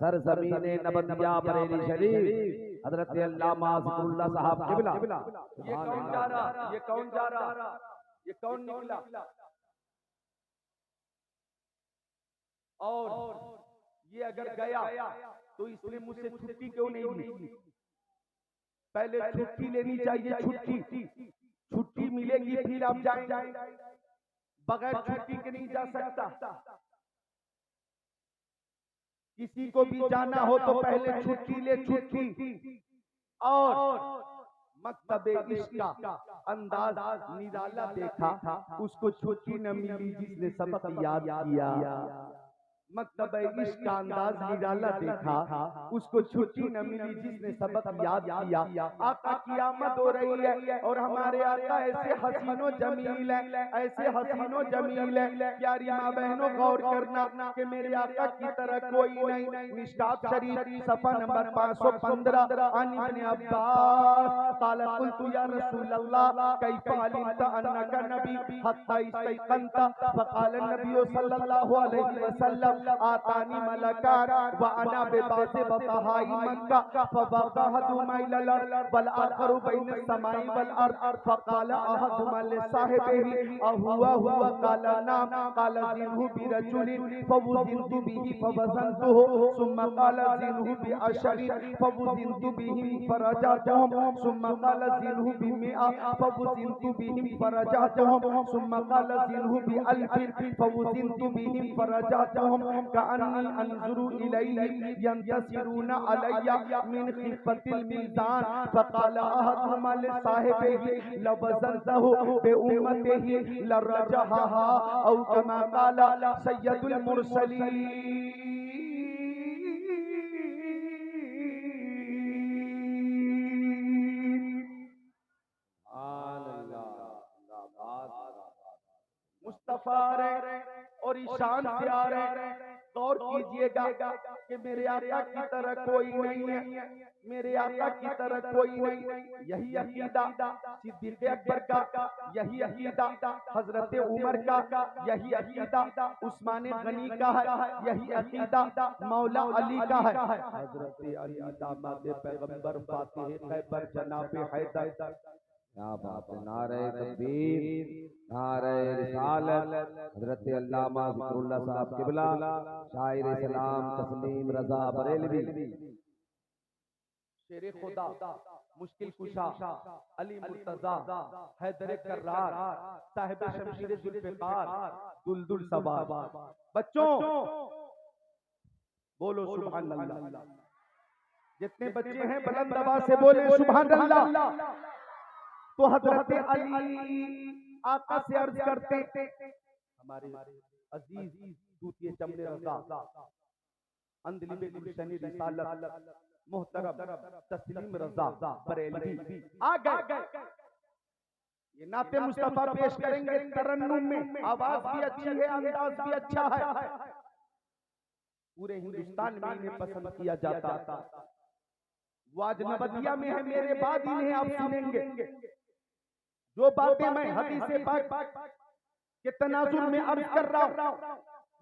सरज़मीने नबतिया बरेली शरीफ हज़रत अल्लामा ज़िक्रुल्लाह साहब क़िबला। ये कौन जा रहा, ये कौन जा रहा, ये कौन निकला? और ये अगर गया तो इसने मुझसे छुट्टी क्यों नहीं ली? पहले छुट्टी लेनी चाहिए, छुट्टी मिलेगी फिर आप जाएंगे, बगैर छुट्टी के नहीं जा सकता। किसी को भी जाना हो तो पहले छुट्टी ले, छुट्टी। और मकतबे इश्क का अंदाज निराला देखा, उसको छुट्टी न मिली जिसने सबक याद किया। मकतबे इश्क का अंदाज निराला देखा, उसको छुट्टी न मिली जिसने सबक याद किया। आका की आमद हो रही है और हमारे आका ऐसे हसीनो जमील है, ऐसे हसीनो जमील है। प्यारी माँ बहनों गौर करना कि मेरे आका की तरह कोई नहीं। मिशकात शरीफ सफ़ा नंबर 515 अन इब्न अब्बास क़ाल क़ुल्तु या रसूल अल्लाह कैफ़ अलिमता अन्नका नबी हत्ता इस्तयक़नता फ़क़ाल नबी सल्लल्लाहु अलैहि वसल्लम आतानी मलकान व अना बेबासे बतहाई मक्का फवक़अहदुमा इलल अर्द वल आखरु बैन समाई वल अर्द फक़ाल अहदुमा लिसाहिबिही अहुवा क़ाल नाम क़ाल ज़िनहु बिरजुलिन फवज़िनतु बिही फवज़नतुहु सुम्मा क़ाल ज़िनहु बिअशरिन फवज़िनतु बिही फरजअतहुम सुम्मा क़ाल ज़िनहु बिमिआ फवज़िनतु बिही फरजअतहुम सुम्मा क़ाल ज़िनहु बिअल्फिन फवज़िनतु बिही फरजअतहुम कअन्नी अंजुरु इलैहिम यंतसिरुना अलैया मिन खिफ़तिल मीज़ान फ़क़ाल अहदुहुमा लिसाहिबिही लवज़नतहु बिउम्मतिही लरजहहा औ कमा क़ाल सय्यदुल मुरसलीन। मुस्तफा रे और ईशान से आ रहे, गौर कीजिएगा कि मेरे आका की तरह कोई नहीं है, मेरे आका की तरह कोई नहीं। यही अकीदा सिद्दीक़ अकबर का, यही अकीदा हजरत उमर का, यही अकीदा उस्मान गनी का है, यही अकीदा मौला अली का है। हजरत अली दामाद पैगंबर फातिह खैबर जनाब हैदर। क्या बात है, नारे तकबीर, नारे रिसालत। हजरत अल्लामा ज़िक्रुल्लाह साहब क़िबला, शायर सलाम तस्लीम रज़ा बरेलवी, शेर खुदा, मुश्किल कुशा, अली मुर्तज़ा, हैदर कर्रार, साहिब शमशीर ज़ुल्फ़िकार, दुलदुल सवार। बच्चों बोलो सुभान अल्लाह। जितने बच्चे हैं बुलंद आवाज़ से बोले सुभान अल्लाह। तो हजरत अली आका से अर्ज करते, हमारे अजीज दूतिए चमने रज़ा अंदलिबे गुलशन रिसालत मोहतरम तस्लीम रज़ा बरेलवी आ गए। ये नाते मुस्तफा पेश करेंगे तरन्नुम में। आवाज भी अच्छी है, अंदाज भी अच्छा है, पूरे हिंदुस्तान में इन्हें पसंद किया जाता। वो आज नबदिया में है, मेरे बाद इन्हें आप सुनेंगे। जो बातें मैं हदीस पाक के तनाजुर में अर्ज कर रहा हूं,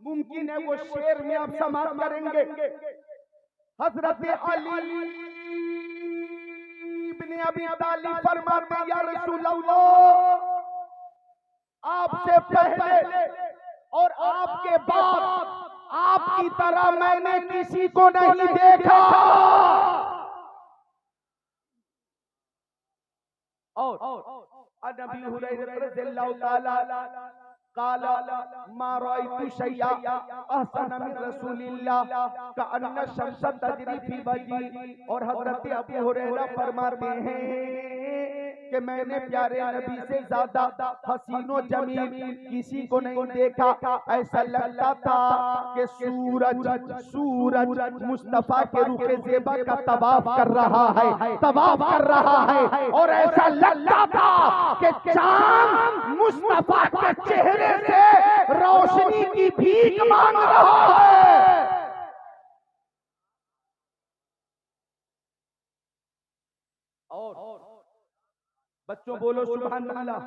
मुमकिन है वो शेर में आप समाप्त करेंगे। हजरत अली इब्न अबी तालिब फरमाते, या रसूल अल्लाह, आपसे पहले और आपके बाद आपकी तरह मैंने किसी को नहीं देखा। और नबी हुरैरा रज़ियल्लाहु ताला काला मा रअयतु शैया अहसन मिन रसूलिल्लाह कअन्ना शम्स तजरी फी वजी। और हजरत अबू हुरैरा फरमाते हैं कि मैंने प्यारे नबी से ज्यादा हसीनो जमील किसी को नहीं देखा। ऐसा लगता था कि सूरज मुस्तफा के रुखे ज़ेबा का तवाफ कर रहा है, तवाफ कर रहा है। और ऐसा लगता था कि चांद मुस्तफा के चेहरे से रोशनी की भीख मांग रहा है। और बच्चों बोलो सुभान अल्लाह।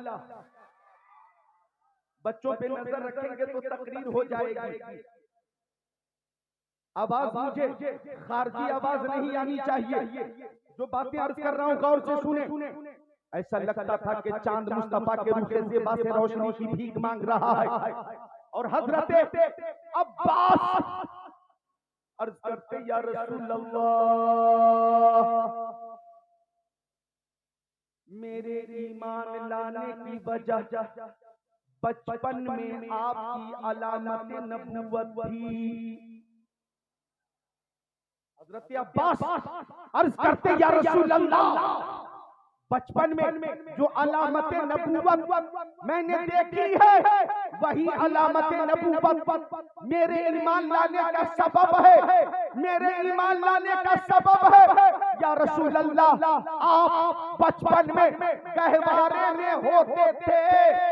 बच्चों पे नजर रखेंगे तो तकरीर हो जाएगी। आवाज मुझे खारजी आवाज नहीं आनी चाहिए। जो बातें अर्ज कर रहा हूं गौर से सुने। ऐसा लगता था कि चांद मुस्तफा के रुखे ज़ेबा से रोशनी की भीख मांग रहा है। और हजरत अब्बास अर्ज करते, या रसूल अल्लाह, मेरे ईमान लाने की वजह बचपन में आपकी अलामत नबुव्वत थी। हजरत अब्बास अर्ज करते, या रसूल अल्लाह, बचपन में जो अलामत नबुव्वत मैंने देखी है, वही अलामत नबुव्वत मेरे ईमान लाने का सबब है, मेरे ईमान लाने का सबब है। या रसूल अल्लाह, आप बचपन में गहवारे में होते थे,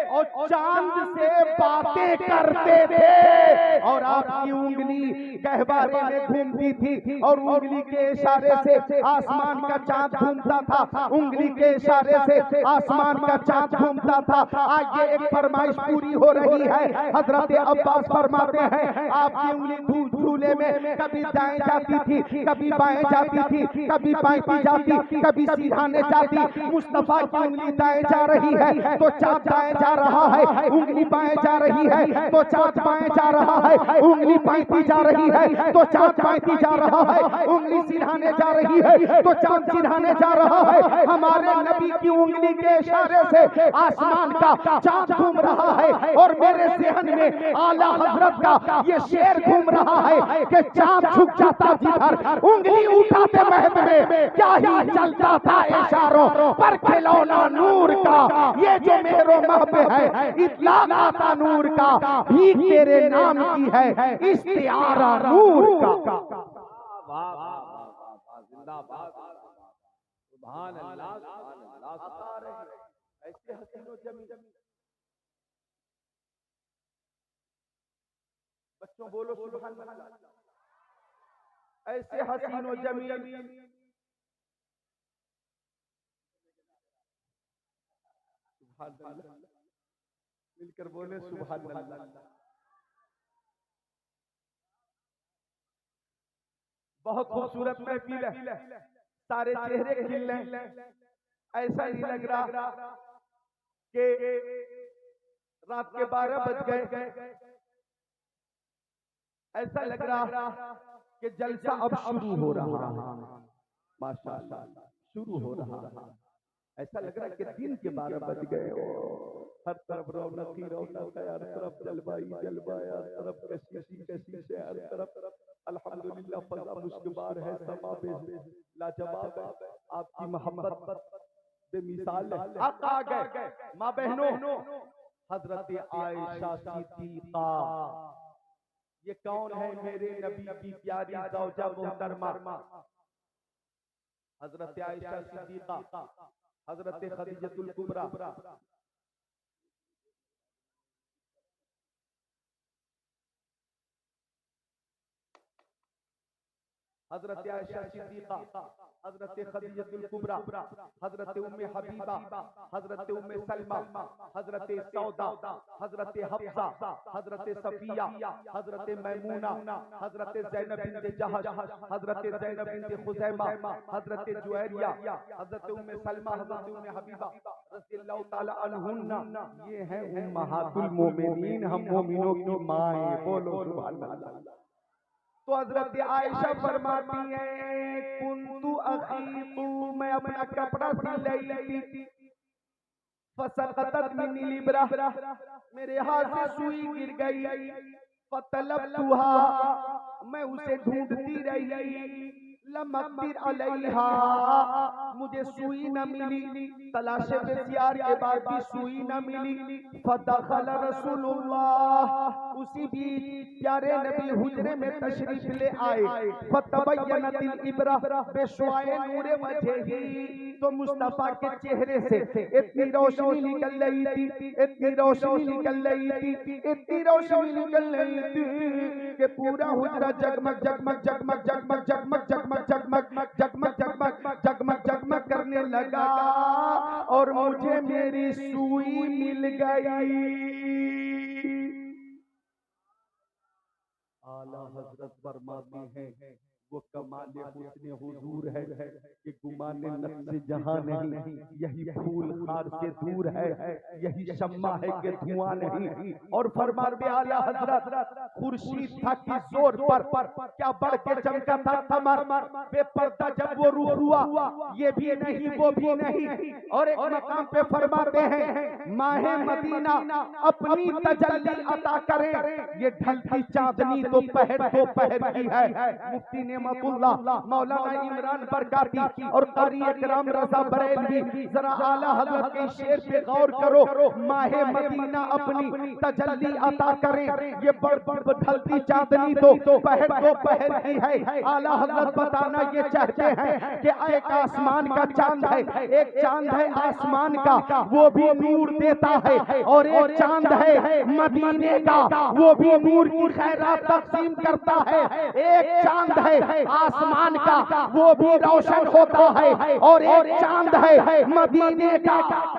और चांद से बातें करते थे और आपकी उंगली गहवारे में घूमती थी और उंगली के इशारे से आसमान का चांद घूमता था, उंगली के इशारे से आसमान का चांद घूमता था। आज ये एक फरमाइश पूरी हो रही है। हजरत अब्बास फरमाते हैं आपकी उंगली झूले में कभी दाएं जाती थी, कभी बाएं जाती थी, कभी बाएं जाती, कभी सीधाने जाती। मुस्तफा की उंगली दाएं जा रही है तो चांद दाएं जा रहा है, उंगली बाएं जा रही है तो चांद बाएं जा रहा है, उंगली बाएं जा रही है तो चांद बाएं जा रहा है, उंगली सीधाने जा रही है तो चांद सीधाने जा रहा है। हमारे नबी की उंगली के इशारे से आसमान का चांद घूम रहा है और मेरे ज़हन में आला हजरत का ये शेर घूम रहा है कि चांद झुक जाता जिधर, उंगली उठाते महद में क्या ही चलता था इशारों पर खिलौना नूर का। ये जो मेरो महब है इतलाक आता नूर का, भी तेरे नाम की है इस्तिआरा नूर का। वाह वाह वाह, जिंदाबाद, सुभान अल्लाह, सुभान अल्लाह। सता रहे ऐसे हसीनो जमीन। बच्चों बोलो सुभान अल्लाह। ऐसे हसीनो जमीन, सुभान अल्लाह, मिलकर बोले सुभान अल्लाह। बहुत खूबसूरत महफिल है, सारे चेहरे खिल रहे, ऐसा नहीं लग रहा कि रात के 12 बज गए, ऐसा लग रहा कि जलसा अब शुरू हो रहा है। माशाअल्लाह शुरू हो रहा है, ऐसा लग रहा है कि दिन के 12 बज गए। हर तरफ रौनक ही रौनक है, हर तरफ जलवा ही जलवा है, हर तरफ कशिश है, हर तरफ अल्हम्दुलिल्लाह फज़ा मुश्किबार है, समा लाजवाब है। आपकी मोहब्बत बेमिसाल है। आका आ गए। माँ बहनों, हजरत आयशा सिद्दीक़ा, ये कौन है? मेरे नबी की प्यारी ज़ौजा मोहतरमा हजरत आयशा सिद्दीक़ा, हजरत खदीजतुल कुबरा। हजरत आयशा सिद्दीक़ा, हजरत खदीजतुल कुबरा, हजरत उम्मे हबीबा, हजरत उम्मे सलमा, हजरत सौदा, हजरत हफ्सा, हजरत सफिया, हजरत मैमूना, हजरत ज़ैनब बिन्त जहश, हजरत ज़ैनब बिन्त खुज़ैमा, हजरत जुवैरिया, हजरत उम्मे सलमा, हजरत उम्मे हबीबा रज़ियल्लाहु ताला अन्हुन्ना, ये हैं उम्महातुल मोमिनीन, हम मोमिनों की माएँ। बोलो सुभान अल्लाह। तो हजरत आयशा फरमाती है कुन्तु अखीतु, मैं अपना कपड़ा सिल रही थी, फसक़तत मिन्नी लिब्रा, मेरे हाथ से सुई गिर गई, फतलबतुहा, मैं उसे ढूंढती रही, लम अक़दिर अलैहा, मुझे सुई न मिली, तलाशे बेसियार के बाद भी सुई न मिली। फदखल रसूलुल्लाह, उसी बीच प्यारे नबी हुजरे में तशरीफ ले आए। फतबय्यनतिल इब्रा बिशुआए नूरे वजही, तो मुस्तफा के चेहरे से इतनी रोशनी निकल रही थी, इतनी रोशनी निकल रही थी, इतनी रोशनी निकल रही थी कि पूरा हुजरा जगमग जगमग जगमग जगमग जगमग जगमग जगमग जगमग जगमग जगमग जगमग करने लगा और मुझे मेरी सुई मिल गई। आला हजरत फरमाते हैं वो कमाले हुस्न हुजूर है कि गुमाने नफ्स जहां नहीं, यही फूल खार से दूर है, यही शम्मा है कि धुआं नहीं। और फरमाते आला हजरत खुर्शीद था कि जोर पर क्या बढ़ के चमका था कमर, बेपर्दा जब वो रूह हुआ, ये भी नहीं वो भी नहीं। और एक मकाम पे फरमाते हैं माहे मदीना अपनी तजल्ली अता करे, ये ढलती चांदनी तो पहर की है। मुफ्ती ने नेमतुल्लाह मौलाना इमरान बरकाती और कारी इकराम रजा बरेलवी, जरा आला हजरत के शेर पे गौर करो। माहे मदीना अपनी तजल्ली अता करें, ये बड़ ढलती चांदनी तो पहर की है। आला हजरत बताना ये चाहते हैं कि एक आसमान का चांद है, एक चांद है आसमान का, वो भी नूर देता है, और एक चांद है मदीने का, वो भी नूर की खैरात तकसीम करता है। एक चांद है आसमान का, वो भी रोशन होता है, और एक चांद है मदीने का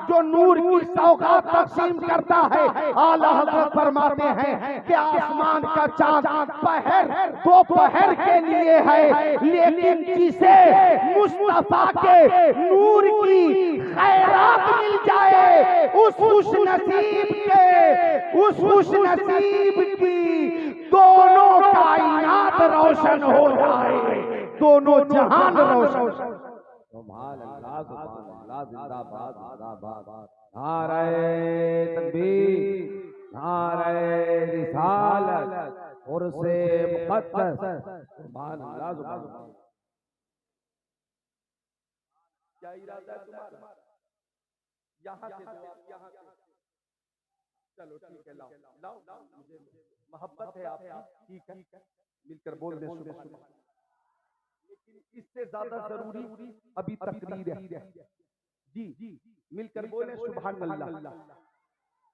जो नूर की सौगात तकसीम करता है। आला हज़रत फरमाते हैं कि आसमान का चांद दोपहर के लिए है, लेकिन जिसे मुस्तफा के नूर की खैरात मिल जाए, उस खुश नसीब की दोनों कायनात रोशन हो जाए, दोनों जहान रोशन। सुभान अल्लाह, जिंदाबाद जिंदाबाद। नारे तकबीर, नारे रिसालत और से मुक़द्दस। सुभान अल्लाह, सुभान अल्लाह। क्या इरादा है तुम्हारा? यहाँ से यहाँ से चलो ठीक है, लाओ मुझे मोहब्बत है आपकी, ठीक है, मिलकर बोल दे सुबह सुबह। लेकिन इससे ज्यादा जरूरी अभी तकरीर है। जी मिलकर बोले सुभान अल्लाह।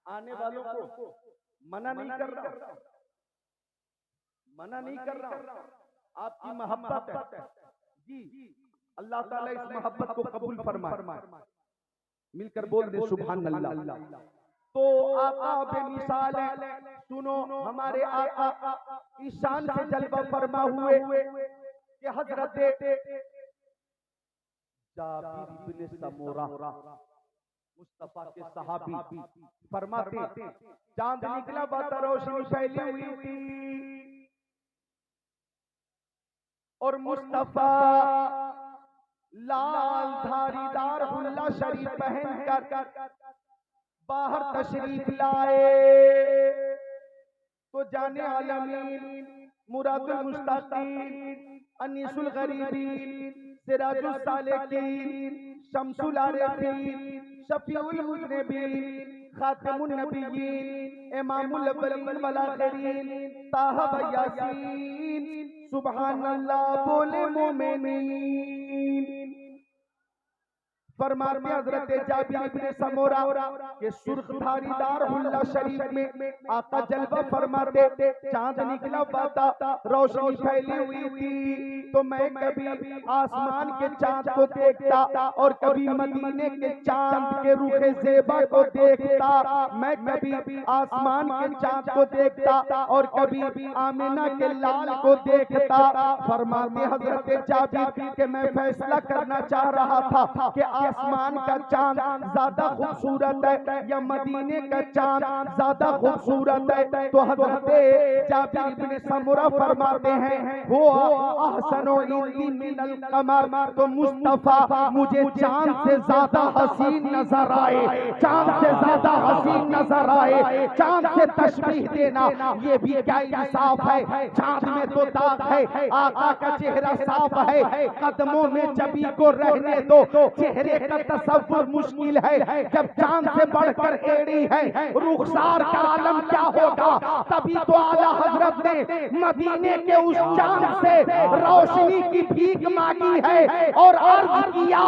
आने वालों को मना नहीं कर रहा, आपकी मोहब्बत है जी। अल्लाह ताला इस मोहब्बत को कबूल फरमाए। मिलकर बोल दे सुभान अल्लाह। तो आका बेमिसाल है, सुनो हमारे आका इस शान से जलवा फरमा हुए कि हजरत जाबिर इब्न समूरा मुस्तफा के सहाबी फरमाते, चांद निकला बाता रोशनी फैली हुई थी, और मुस्तफा लाल धारीदार हुल्ला शरीफ पहन कर बाहर तशरीफ लाए। तो जाने आलमीन, मुरादुल मुस्ताकीन, अनीसुल गरीबीन, सिराजुल सालिकीन, शम्सुल आरिफीन, शफीउल मुज़निबीन, खातिमुन नबिय्यीन, इमामुल अव्वलीन वल आखिरीन, ताहा व यासीन, सुभान अल्लाह बोले मोमिनीन। फरमाते हजरत जाबिर इब्न समूरा के सुर्ख धारीदार हुल्ला शरीफ में आका जलवा फरमाते, चांद निकला बाता रोशनी फैली हुई थी। तो मैं कभी आसमान के चांद को देखता और कभी मदीने के चांद के रुखे ज़ेबा को देखता। मैं कभी आसमान के चांद को देखता और कभी आमिना के लाल को देखता। फरमाते हजरत जाबिर के मैं फैसला करना चाह रहा था कि आसमान का चांद ज्यादा खूबसूरत है या मदीने का चांद ज्यादा खूबसूरत है। तो हजरत जाबिर इब्न समूरा फरमाते हैं, वो अहसनो इंदी मिनल कमर, तो मुस्तफा मुझे चांद से ज्यादा हसीन नजर आए, चांद से ज्यादा हसीन नजर आए। चांद से तशबीह देना ये भी क्या इंसाफ है? चांद में तो दाग है, आका का चेहरा साफ है, कदमों में जबी को रहने दो, चेहरे का तसव्वुर मुश्किल है। जब चांद से बढ़कर एड़ी है, रुखसार का आलम क्या होगा? तभी तो आला हजरत ने मदीने के उस चांद से रोशनी की भीख मांगी है और अर्ज किया,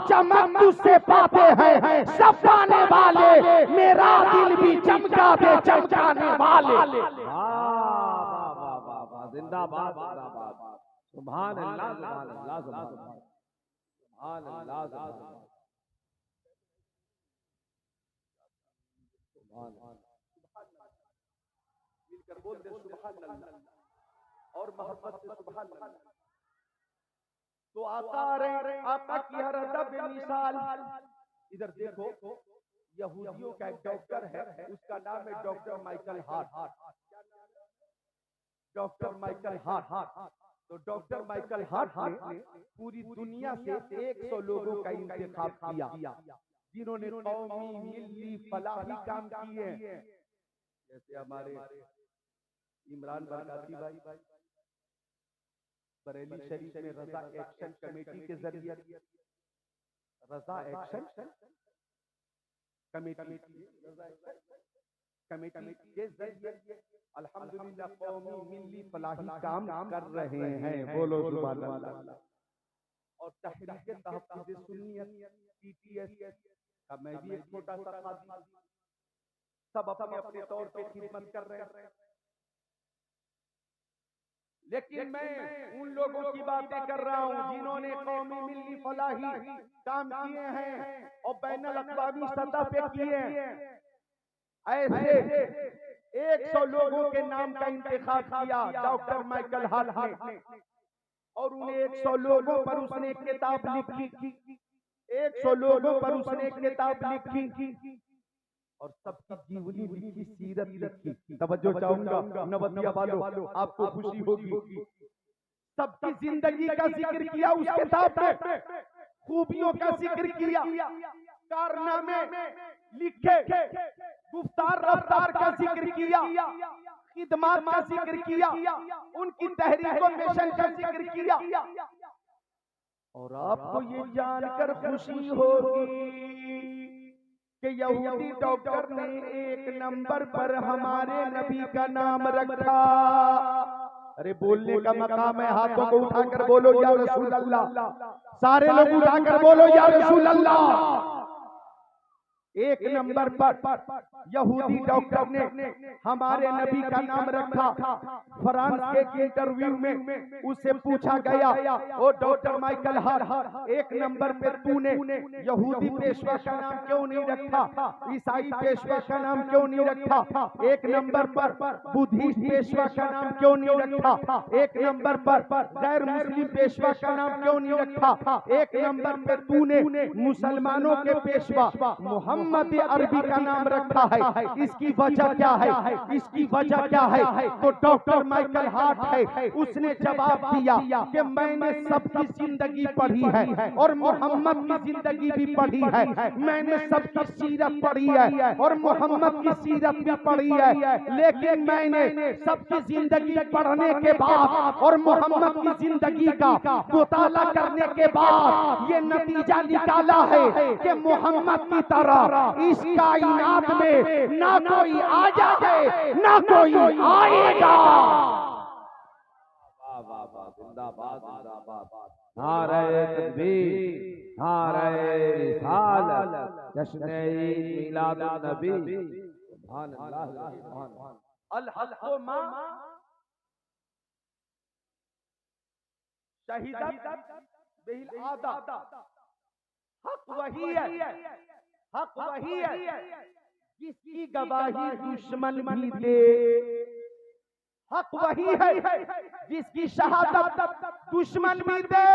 चमक तुझसे पाते हैं सब पाने वाले, मेरा दिल भी चमका दे चमकाने वाले। जिंदाबाद जिंदाबाद। सुभान अल्लाह, सुभान अल्लाह, सुभान अल्लाह, मिलकर बोल दे सुभान अल्लाह और मोहब्बत से सुभान अल्लाह। तो आका रहे, आका की हर अदब बेमिसाल। इधर देखो, यहूदियों का एक डॉक्टर है, उसका नाम है doctor Michael Hart. Doctor Michael Hart. तो डॉक्टर माइकल हार्ट ने पूरी दुनिया से 100 लोगों का इंतखाब किया जिन्होंने कौमी मिल्ली फलाही काम किए, जैसे हमारे इमरान बरकाती भाई, बरेली शरीफ में रजा एक्शन कमेटी के जरिए, रजा एक्शन कमेटी के जरिए अल्हम्दुलिल्लाह कौमी मिली फलाही काम कर रहे हैं। बोलो सुभान अल्लाह। और तहरीक तहफ़्फ़ुज़ सुन्नियत TTS का मैं भी एक छोटा सा खादी, सब अपने अपने तौर पे खिदमत कर रहे हैं। लेकिन मैं उन लोगों की बातें कर रहा हूं जिन्होंने कौमी मिली फलाही काम किए हैं और बैनुल अक़वामी सतह पे किए हैं। ऐसे 100 लोगों के नाम का इंतखाब किया डॉक्टर माइकल हार्ट ने, और उन 100 लोगों पर उसने एक किताब लिखी, 100 लोगों पर उसने एक किताब लिखी और सबकी जीवनी लिखी, सीरत लिखी। तवज्जो चाहूंगा नवतिया वालों, आपको खुशी होगी। सबकी जिंदगी का जिक्र किया उस किताब में, खूबियों का जिक्र किया, कारनामे लिखे, गुफ्तार रफ्तार का जिक्र किया, खिदमत का जिक्र किया, उनकी तहरीक और मिशन का जिक्र किया। और आपको ये जानकर खुशी होगी कि यहूदी डॉक्टर ने 1 नंबर पर हमारे नबी का नाम रखा। अरे बोलने का मकाम है, हाथों को उठाकर बोलो या रसूल अल्लाह। सारे लोग उठाकर बोलो या रसूल अल्लाह। 1 नंबर पर यहूदी डॉक्टर ने हमारे नबी का नाम रखा। फ्रांस के इंटरव्यू में उससे पूछा गया, ओ डॉक्टर माइकल हार्ट, 1 नंबर पे तूने यहूदी पेशवा का नाम क्यों नहीं रखा, ईसाई पेशवा का नाम क्यों नहीं रखा, 1 नंबर पर बुद्धिस्ट पेशवा का नाम क्यों नहीं रखा, 1 नंबर पर गैर मुस्लिम पेशवा का नाम क्यों नहीं रखा, 1 नंबर पे तूने मुसलमानों के पेशवा मोहम्मद अरबी का नाम रखा है, इसकी वजह क्या है, इसकी वजह क्या है? तो डॉक्टर माइकल हार्ट है, उसने जवाब दिया कि मैंने सबकी जिंदगी पढ़ी है और मोहम्मद की जिंदगी भी पढ़ी है, मैंने सबकी सीरत पढ़ी है और मोहम्मद की सीरत भी पढ़ी है, लेकिन मैंने सबकी जिंदगी पढ़ने के बाद और मोहम्मद की जिंदगी का मुताला करने के बाद ये नतीजा निकाला है कि मोहम्मद की तरह इस कायनात में ना कोई आ जाए ना कोई आएगा। वाह वाह वाह, जिंदाबाद जिंदाबाद, नारे तकबीर, नारे रिसालत, जश्न ईद मिलादुन नबी, सुभान अल्लाह सुभान अल्लाह। अल हक व मा शहीदत बिल आदा, हक वही है, हक वही है जिसकी गवाही दुश्मन भी दे, हक वही है जिसकी शहादत दुश्मन भी दे।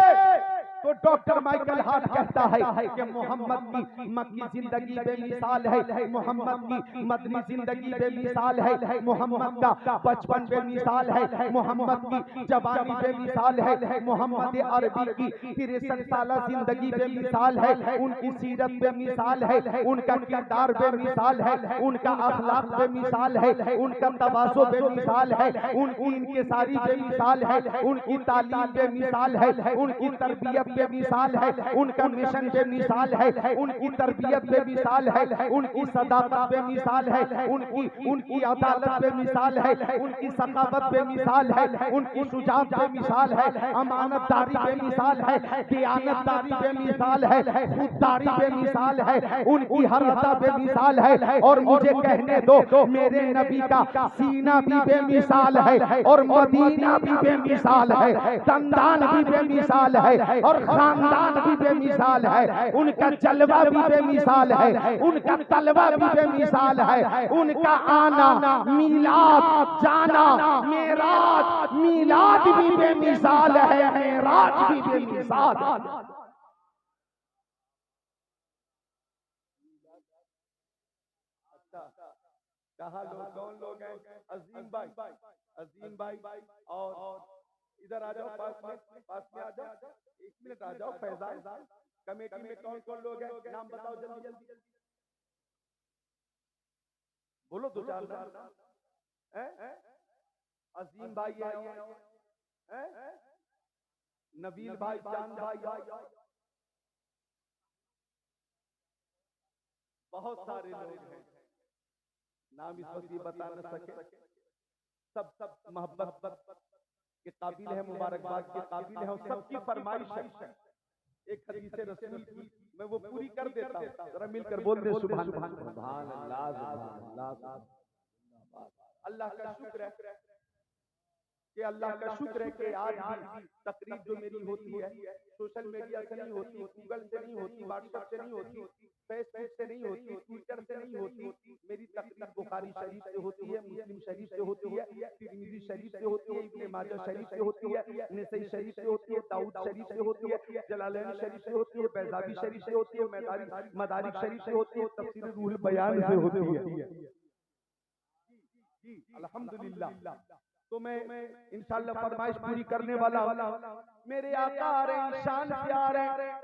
तो डॉक्टर माइकल हार्ट कहता है कि मोहम्मद की मक्की जिंदगी बेमिसाल है, मोहम्मद की मदनी जिंदगी बेमिसाल है, मोहम्मद का बचपन बेमिसाल है, मोहम्मद की जवानी बेमिसाल है, मोहम्मद अरबी की 63 साल जिंदगी बेमिसाल है, उनकी सीरत बेमिसाल है, उनका किरदार बेमिसाल है, उनका अखलाक बेमिसाल है, उनका तवाज़ो बेमिसाल है, उनकी इनकिसारी बेमिसाल है, उनकी तालीम बेमिसाल है, उनकी तरबियत बेमिसाल है, उनका मिशन बेमिसाल है, उनकी तरबियत बेमिसाल है, उनकी सदाकत बेमिसाल है, उनकी अदालत बेमिसाल है, उनकी सखावत बेमिसाल है, उनकी शुजाअत बेमिसाल है, अमानतदारी बेमिसाल है, दियानतदारी बेमिसाल है, खुददारी बेमिसाल है, उनकी हर अदा बेमिसाल है। और मुझे कहने दो, मेरे नबी का सीना भी बेमिसाल है और मदीना भी बेमिसाल है, दंदान भी बेमिसाल है और खानदान भी बेमिसाल है, उनका जलवा भी बेमिसाल है, उनका तलवा भी बेमिसाल है, उनका आना मीलाद, जाना मेराज, मीलाद भी बेमिसाल है, मेराज भी बेमिसाल है। कहाँ लोग, कौन लोग हैं? अजीम भाई और इधर आ जाओ, पास में आ जाओ, 1 मिनट आ जाओ। फैजान कमेटी में कौन कौन लोग हैं, नाम बताओ जल्दी जल्दी, बोलो 2-4 नाम। अजीम भाई है, नबील भाई, चांद भाई, बहुत सारे लोग हैं, नाम इस वक्त ये बता न सके। सब मोहब्बत के काबिल है, मुबारकबाद के काबिल है, और सबकी फरमाइश है। एक हदीस रसूल की मैं वो पूरी कर देता हूँ, जरा मिलकर बोल दे सुभान अल्लाह। सुभान अल्लाह, सुभान अल्लाह। अल्लाह का शुक्र है कि अल्लाह का शुक्र है कि आज भी तकरीर जो मेरी होती है सोशल मीडिया से नहीं होती, गूगल से नहीं होती, व्हाट्सएप से नहीं होती, फेसबुक से नहीं होती, ट्विटर से नहीं होती। मेरी तकरीर बुखारी शरीफ से होती है, मुस्लिम शरीफ से होती है, तिरमिज़ी शरीफ से होती है, इब्ने माजा शरीफ से होती है, नसई शरीफ से होती है, दाऊद शरीफ से होती है, जलालैन शरीफ से होती है, बैज़ावी शरीफ से होती है, मदारिक शरीफ से होती है, तफसीर रूहुल बयान से होती है। जी अल्हम्दुलिल्लाह। तो मैं इंशाअल्लाह फरमाइश पूरी करने वाला हूं। मेरे आका आ रहे हैं, शान से आ रहे हैं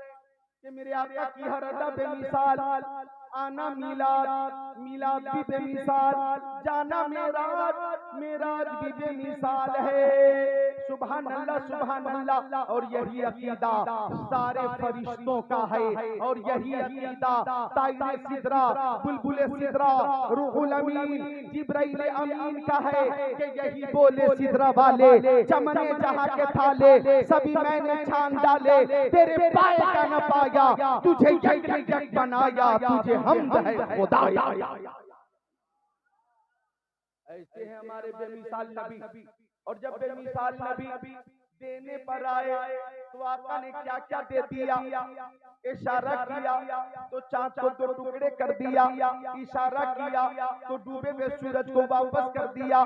कि मेरे आका की हर अदा बेमिसाल, आना मिलाद, मिलाद भी बेमिसाल, जाना मेराज भी बेमिसाल है। सुभान अल्लाह, सुभान अल्लाह। और यही अकीदा सारे फरिश्तों का है, और यही अकीदा ताइरे सिदरा, बुलबुले सिदरा, रूहुल अमीन, जिब्राइल अमीन का है कि यही बोले सिदरा वाले, चमने जहां के थाले सभी मैंने छान डाले, तेरे पाए का न पाया, तुझे यक बनाया, तुझे हमद है खुदाया। ऐसे हैं हमारे बेमिसाल नबी। और जब बेमिसाल नबी देने पर आए तो आका ने क्या क्या दे दिया। इशारा किया तो चांद को दो टुकड़े कर दिया, इशारा किया तो डूबे हुए सूरज को वापस कर दिया,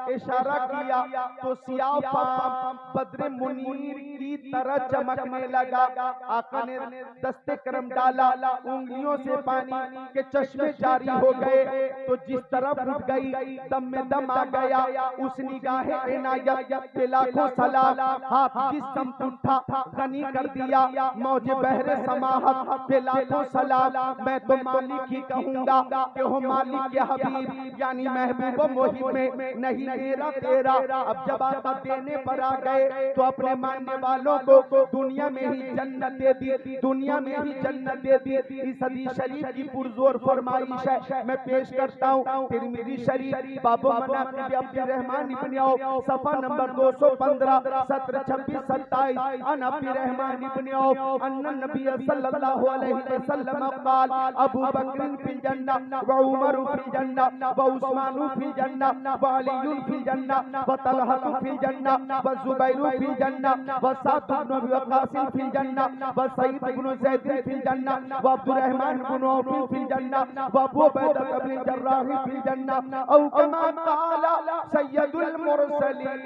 इशारा किया तो सियाह पाम बद्र मुनीर की तरह चमकने लगा। आका ने दस्ते करम डाला, उंगलियों से पानी के चश्मे जारी हो गए, तो जिस तरफ उठ गई दम में दम आ गया। उस निगाहे इनायत पे लाखों सलाम, हाथ जिस समत उठा गनी कर दिया, मौजे बहरे समाहत पे लाखों सलाम। मैं तो मालिक ही कहूंगा कि हो मालिक के हबीब, यानी महबूब मोहिब में नहीं मेरा तेरा। अब जब आका देने पर आ गए तो अपने मानने वालों को दुनिया में ही जन्नत दे दी, दुनिया में ही जन्नत दे दी। इस हदीस शरीफ की पुरजोर फरमाइश है, मैं पेश करता हूँ तिरमिज़ी शरीफ बाबो मनाक़िब अब्दुर रहमान इब्न औफ, सफा नंबर 215, सत्र 26 27। अन अब्दुर रहमान इब्न औफ अन्ना नबी सल्लल्लाहु अलैहि वसल्लम क़ाल अबू बकर फिल जन्नह व उमर फिल जन्नह व उस्मान फिल जन्नह व अली फिल जन्नह व तलहा फिल जन्नह व जुबैर फिल जन्नह व साद इब्न अबी वक़ास फिल जन्नह व सईद इब्न ज़ैद फिल जन्नह व अब्दुर रहमान इब्न औफ फिल जन्नह व अबू उबैदा इब्न जर्राह फिल जन्नह औ कमा क़ाला सय्यदुल मुरसलीन।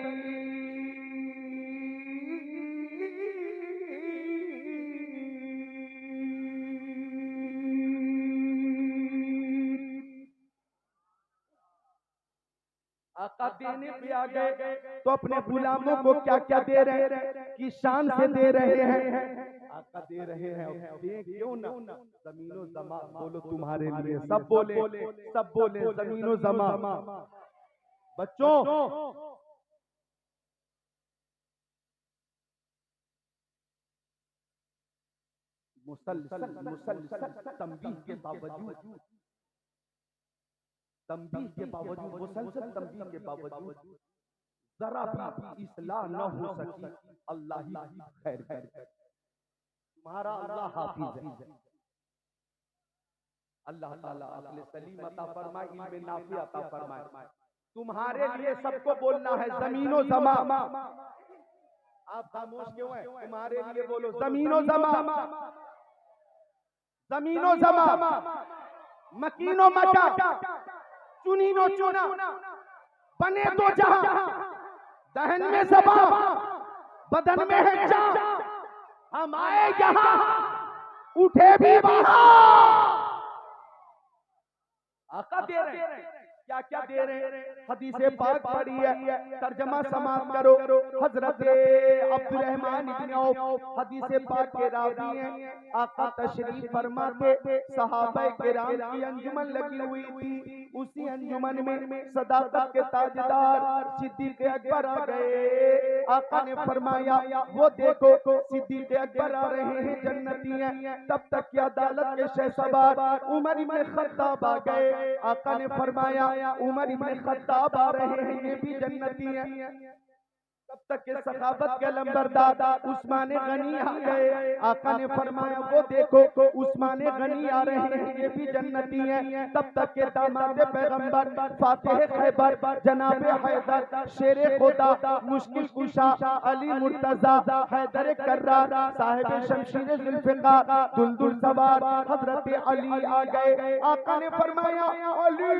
आका देने पे आ गए तो अपने गुलामों को क्या क्या दे रहे हैं, कि शान से दे रहे हैं। आका दे रहे हैं, दे क्यों ना। जमीनो जमा बोलो तुम्हारे लिए, सब बोले जमीनो जमा। बच्चों मुसलसल तंबीह के बावजूद, मुसलसल तंबीह के बावजूद जरा भी इस्लाह न हो सकी, अल्लाह ही खैर करे। तुम्हारा अल्लाह हाफिज है। अल्लाह ताला अक्ल सलीम अता फरमाए, इल्म नाफी अता फरमाए। तुम्हारे लिए सबको बोलना है जमीनो जमा। आप खामोश क्यों हैं? तुम्हारे लिए बोलो जमीनो जमा, जमीनो जमा, मकीनो मका, चुनीनो चुना, बने तो जहां, दहन में ज़बा, बदन में है जान। हम आए यहाँ, उठे भी वहां। आका दे रहे क्या क्या दे रहे हैं? हदीसे पाक पढ़ी है, तर्जमा समाप्त करो। हजरत अब्दुर्रहमान इब्न औफ हदीसे पाक के रावी हैं। आका तशरीफ फरमाते, सहाबा किराम की अंजुमन लगी हुई थी। उसी अंजुमन में सदाकत के ताजदार सिद्दीक अकबर आ गए। आका ने फरमाया, वो देखो सिद्दीक अकबर आ रहे हैं, जन्नती हैं। तब तक की अदालत के शहसवार उमर इब्न खत्ताब आ गए। आका ने फरमाया, उमर इब्न खत्ताब आ रहे हैं, ये भी जन्नती हैं। तब तक के सखावत के लंबरदार उस्मान गनी आ गए। आका ने फरमाया, वो देखो उस्मान गनी आ रहे हैं, ये भी जन्नती हैं। तब तक के दामाद पैगंबर फातिह खैबर जनाब हैदर शेर खुदा मुश्किल कुशा अली मुर्तजा हैदर कर्रार साहिब शमशीर जुल्फिकार दुलदुल सवार हजरत अली आ गए। आका ने फरमाया, अली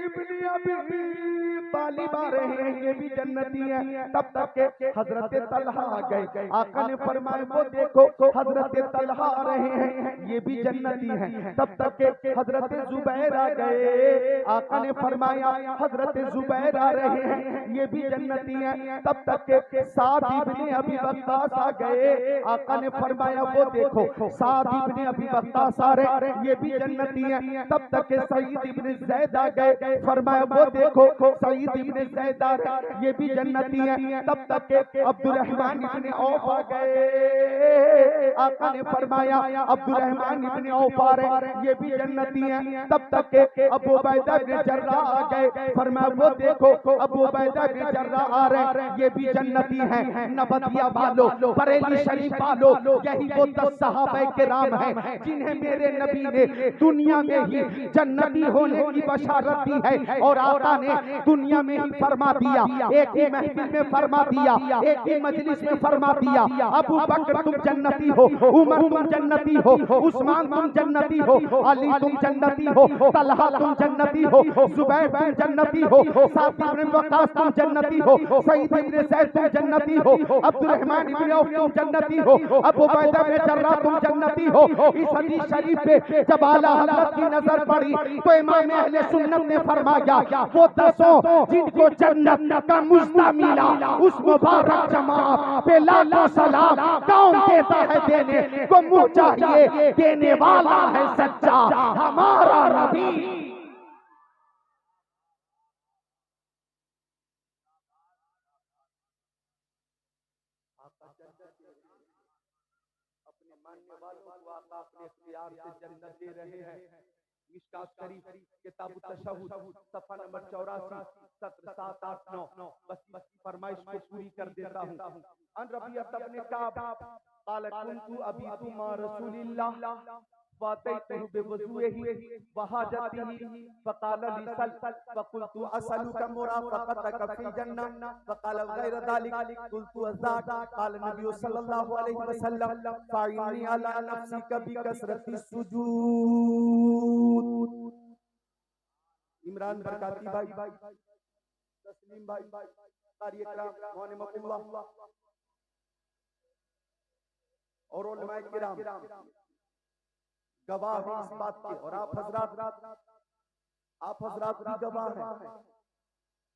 इब्न अबी तालिब आ रहे हैं, ये भी जन्नती हैं। तब तक के हजरत तलहा आ गए। आका ने फरमाया, वो देखो हजरत तलहा आ रहे हैं, ये भी जन्नती हैं। तब तक के हजरत जुबैर आ गए। आका ने फरमाया, हजरत जुबैर आ रहे हैं, ये भी जन्नती हैं। तब तक के साद इब्न अबी वक्कास आ गए। आका ने फरमाया, वो देखो साद इब्न अबी वक्कास आ रहे हैं, ये भी जन्नती हैं। तब तक के सईद इब्न ज़ैद आ गए। फरमाया, वो देखो सईद इब्न ज़ैद आ रहे हैं, ये भी जन्नती हैं। तब तक के अब्दुर्रहमान इब्न औफ आ गए। आका ने फरमाया, अब्दुर्रहमान इब्न औफ आ रहे हैं, ये भी जन्नती हैं। तब तक के अबू उबैदा इब्न जर्राह आ गए। फरमाया, वो देखो अबू उबैदा इब्न जर्राह आ रहे हैं, ये भी जन्नती हैं। नबतिया वालों, बरेली शरीफ वालों, यही वो 10 सहाबा किराम हैं जिन्हें मेरे नबी ने दुनिया में ही जन्नती होने की बशारत दी है। और आका ने दुनिया में ही फरमा दिया, एक ही महफिल में फरमा दिया, एक ही मजलिस में फरमा दिया, अबू बकर तुम जन्नती हो, उमर तुम जन्नती हो, उस्मान तुम जन्नती हो, अली तुम जन्नती हो, तलहा तुम जन्नती हो, जुबैर तुम जन्नती हो, साद इब्न वक्कास तुम जन्नती हो, सईद इब्न ज़ैद तुम जन्नती हो, अब्दुर्रहमान इब्न औफ तुम जन्नती हो, अबू उबैदा इब्न जर्राह तुम जन्नती हो। इस हदीस शरीफ पे जब आला हज़रत की नजर पड़ी तो इमाम अहले सुन्नत ने फरमाया, वो 10 जिनको जन्नत का मुज़्ज़ा मिला, उस मुबारक जमात पे लाखों सलाम। कौन देता है देने को मुँह चाहिए, देने वाला है सच्चा हमारा नबी। अपने मानने वालों को आका अपने इख्तियार से जन्नत दे रहे हैं। मिशकात शरीफ किताब तशहुद सफा नंबर 84 सत्र 7 8 9 बस फरमाइश को पूरी कर देता हूँ। अन रबियत इब्न काब क़ाल कुन्तु अबीतु मा रसूलिल्लाह फ़ातैतुहु बिवुज़ूइही व हाजतिही फ़क़ाल ली सल फ़क़ुल्तु असअलुका मुराफ़क़तक फ़ी जन्नह फ़क़ाल गैर ज़ालिक क़ुल्तु अज़्ज़ाक क़ाल नबी सल्लल्लाहु अलैहि वसल्लम फ़अइन्नी अला नफ़्सिका बिकसरति सुजूद। इमरान बरकाती भाई, तस्लीम भाई, कारी इकराम मौनिमकुल्लाह और उलमाए किराम गवाह हैं इस बात के, और आप हजरात भी गवाह हैं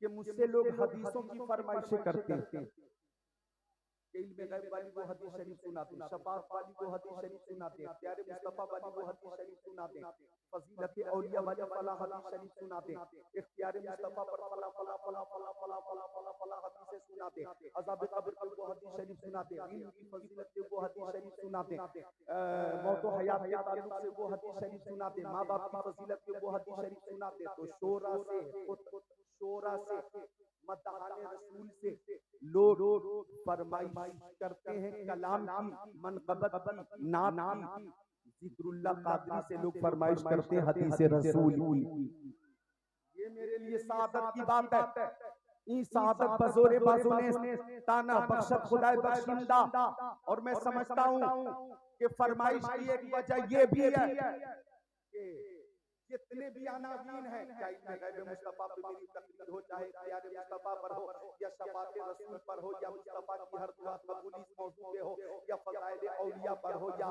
कि मुझसे लोग हदीसों की फरमाइशें करते हैं। इल्म गैब वाली को हदीस शरीफ सुनाते हैं, शफाअत वाली को हदीस शरीफ सुनाते हैं, प्यारे मुस्तफा वाली को हदीस शरीफ सुनाते हैं, फजीलत औलिया वाली फला हदीस शरीफ सुनाते हैं, इख्तियार मुस्तफा पर फला फला फला फला फला फला फला फला हदीसें सुनाते हैं, अज़ाब कब्र को हदीस शरीफ सुनाते हैं, इल्म की फजीलत से वो हदीस शरीफ सुनाते हैं, मौत व हयात के ताल्लुक से वो हदीस शरीफ सुनाते हैं, माँ बाप की फजीलत के वो हदीस शरीफ सुनाते हैं। तो शोरा से मदहाने रसूल से लोग फरमाइश करते हैं, कलाम की, मनक़बत की, नात की, जिक्रुल्लाह कादरी से लोग फरमाइश करते हैं हदीस रसूल की। ये मेरे लिए सादत की बात है। ई सादत बज़ोरे बाजुने ताना बख्शत खुदाए बख्शिंदा। और मैं समझता हूँ कि फरमाइश की एक वजह ये भी है कि जितने भी अनावीन हैं, चाहे इल्म गैब मुस्तफा पे मेरी तकरीर हो, चाहे इख्तियार मुस्तफा पर हो, या शफाअत रसूल पर हो, या मुस्तफा की हर दुआ कबूली इस मौजू पे हो, या फज़ाइल औलिया पर हो, या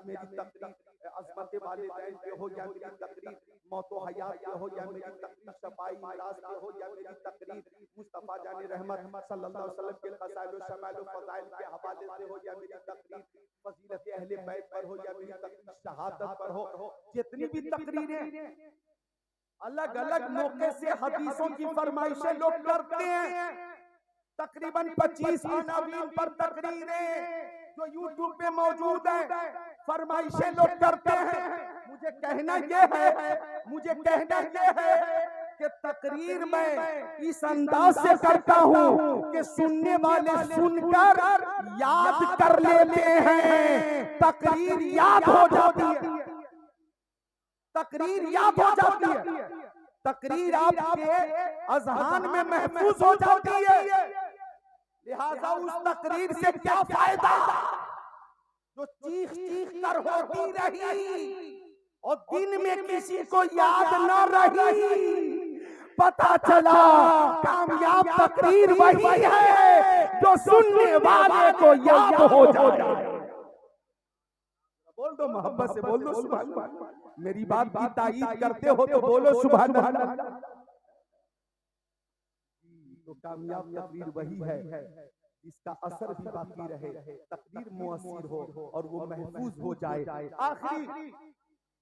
मेरी तकरीर अज़मत वालिदैन पे हो, या मेरी तकरीर मौतो हयात के हो या मेरी तकरीर, शफाई इमराज के हो या मेरी तकरीर मुस्तफा जाने रहमत सल्लल्लाहु अलैहि वसल्लम के क़साइल व शमाइल व फ़ज़ाइल के हवाले से हो या मेरी तकरीर फजीलत अहले बैत पर हो या मेरी तकरीर शहादत पर हो, जितनी भी तकरीरें अलग अलग मौके से हदीसों की फरमाइशें लोग करते हैं, तकरीबन 25 अनावीन पर तकरीरें जो यूट्यूब पे मौजूद है, फरमाइशें लोग करते हैं। मुझे कहना ये है कि तकरीर मैं इस अंदाज से करता हूँ कि सुनने वाले सुनकर याद कर लेते हैं, तकरीर याद हो जाती है, तकरीर याद हो जाती है, तकरीर आपके अज़हान में महफूज हो जाती है। लिहाजा उस तकरीर से क्या फायदा जो चीख चीख कर होती रही और दिन में किसी को याद न रही। पता चला कामयाब तकरीर वही है जो सुनने वाले को याद हो जाए। बोल दो, मोहब्बत से बोल दो सुभान अल्लाह। मेरी बात की तायीद करते हो तो बोलो सुभान अल्लाह। तो कामयाब तकरीर वही है जिसका असर भी बाकी रहे, तकरीर मुअस्सिर हो और वो महफूज हो जाए। आखिरी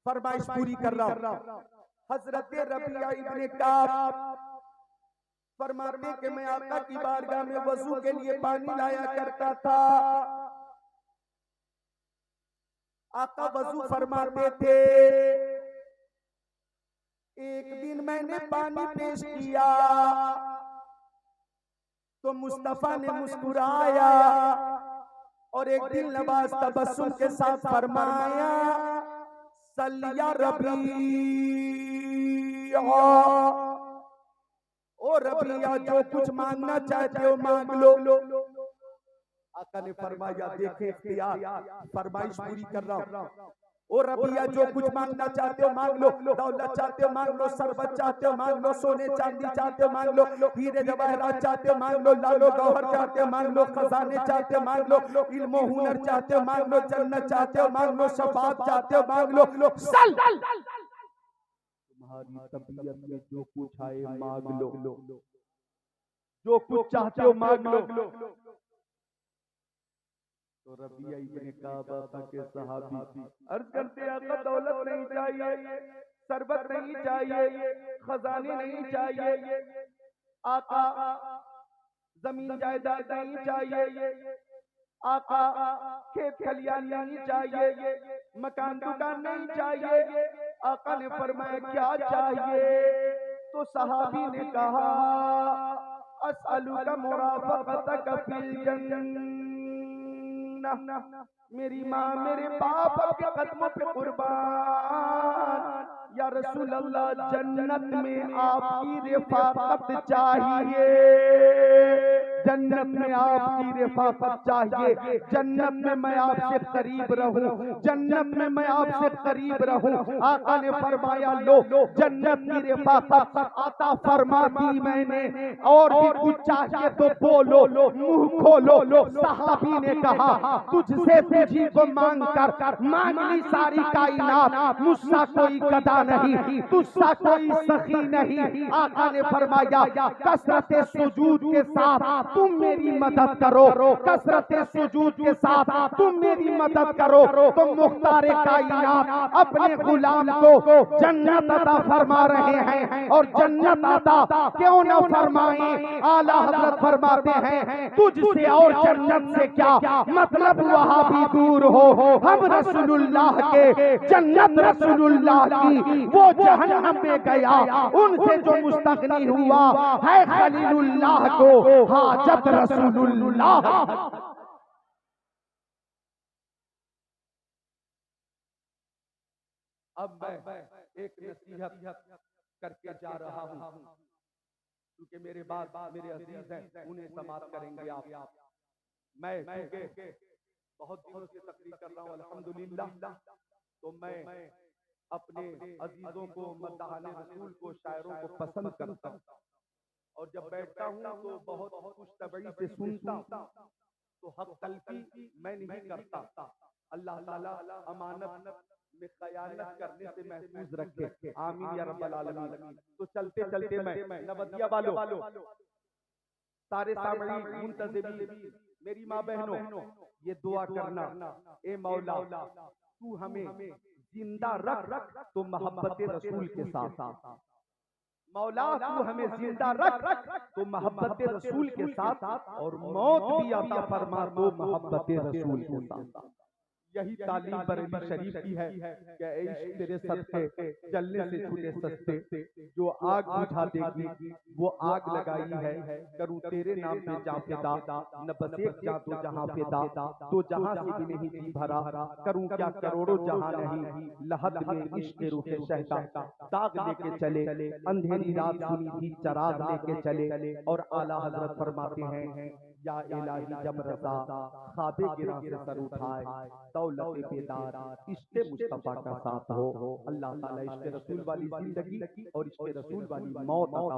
फरमाइश पूरी कर रहा हूं। हजरत रबिया इब्ने काब फरमाते कि मैं आका की बारगाह में वजू के लिए पानी लाया करता था। आका वजू फरमाते थे। एक दिन मैंने पानी पेश किया तो मुस्तफा ने मुस्कुराया और एक दिल नवाज तबस्सुम के साथ फरमाया, सल्लिया रबिया, ओ रबिया जो कुछ मांगना चाहते हो मांग लो। आका ने फरमाया, देखे इख्तियार, फरमाइश पूरी कर रहा हूं। ओ रबिया जो कुछ मांगना चाहते हो मांग लो, दौलत चाहते हो मांग लो, सरबत चाहते हो मांग लो, सोने चांदी चाहते हो मांग लो, हीरे जवाहरात चाहते हो मांग लो, लालो गौहर चाहते हो मांग लो, खजाने चाहते हो मांग लो, इल्म हुनर चाहते हो मांग लो, जन्नत चाहते हो मांग लो, शफाअत चाहते हो मांग लो। तुम्हारी तबीयत में जो कुछ आए मांग लो, जो कुछ चाहते हो मांग लो। तो रबिया इब्ने काब के सहाबी अर्ज करते, आका दौलत नहीं चाहिए, सरबत नहीं चाहिए, खजाने नहीं चाहिए, आका जमीन जायदाद नहीं चाहिए, आका खेत खलियान नहीं चाहिए, मकान दुकान नहीं चाहिए। आका ने फरमाया क्या चाहिए? तो सहाबी ने कहा, अस्अलुका मुराफक़तक फिल जन्नह, मेरी माँ मेरे बाप के कदमों पे कुर्बान, या रसूल अल्लाह जन्नत में आपकी रिफाकत चाहिए, जन्नत में आपकी रिफाकत चाहिए, जन्नत में मैं आपसे करीब रहूं, जन्नत में मैं आपसे करीब रहूं। आका ने फरमाया, लो जन्नत की रिफाकत अता फरमा दी मैंने, और भी कुछ चाहिए तो बोलो, मुंह खोलो। सहाबी ने कहा, तुझसे तुझी को मांग कर मांग ली सारी कायनात, मुझसा कोई गदा नहीं, तुझसा कोई सखी नहीं। आका ने फरमाया, कसरत सुजूद के साथ तुम मेरी मदद करो, कसरत सुजूद के साथ तुम मेरी मदद करो, तो मुख्तार कायनात अपने गुलाम को जन्नत अता फरमा रहे हैं, और जन्नत अता क्यों न फरमाएं। आला हज़रत फरमाते हैं, तुझसे और जन्नत से क्या मतलब, वहां भी दूर हो, हम रसूलुल्लाह के, जन्नत रसूलुल्लाह की, वो जहन्नम में गया, उनसे जो मुस्तगनी हुआ है खलीलुल्लाह को हाजत रसूलुल्लाह। अब मैं एक नसीहत करके जा रहा हूं, क्योंकि मेरे बाद मेरे अजीज हैं, उन्हें समाप्त करेंगे आप। मैं क्योंकि बहुत दिनों से तकरीर कर रहा हूँ अल्हम्दुलिल्लाह, तो मैं अपने अजीजों को, मद्दाहाने रसूल को, शायरों को पसंद करता हूँ, और जब बैठता हूँ तो बहुत खुश तबई से सुनता हूँ, तो हक तलफी मैं नहीं करता। अल्लाह ताला अमानत में खयानत करने से महफूज रखे, आमीन या रब्बल आलमीन। तो चलते चलते मैं नवदिया वालों, सारे सामईन मुंतज़िमीन, मेरी माँ बहनों, ये दुआ करना, ए मौला तू हमें जिंदा रख तो मोहब्बत रसूल के साथ, मौला तू हमें जिंदा रख तो मोहब्बत रसूल के साथ, और मौत भी अता फरमा तो मोहब्बत रसूल के साथ। यही तालीम बरेली शरीफ की है कि इश्क तेरे सदके जलने से छूटे सस्ते, जो आग बुझा देगी वो आग लगाई है, करूं तेरे नाम पे जा फिदा, न बस एक जा तो जहां फिदा, तो जहां से भी नहीं जी भरा, करूं क्या करोड़ों जहां नहीं, लहद में इश्क के रूठे शहदा, दाग लेके चले अंधेरी रात सुनी थी चराग लेके चले, और आला हजरत फरमाते हैं या इलाही जब रजा ख्वाबे गिरा से सर उठाए, दौलत बेदार इश्क़ मुस्तफा का साथ हो। अल्लाह ताला इश्क़ रसूल वाली जिंदगी और इश्क़ रसूल वाली मौत अता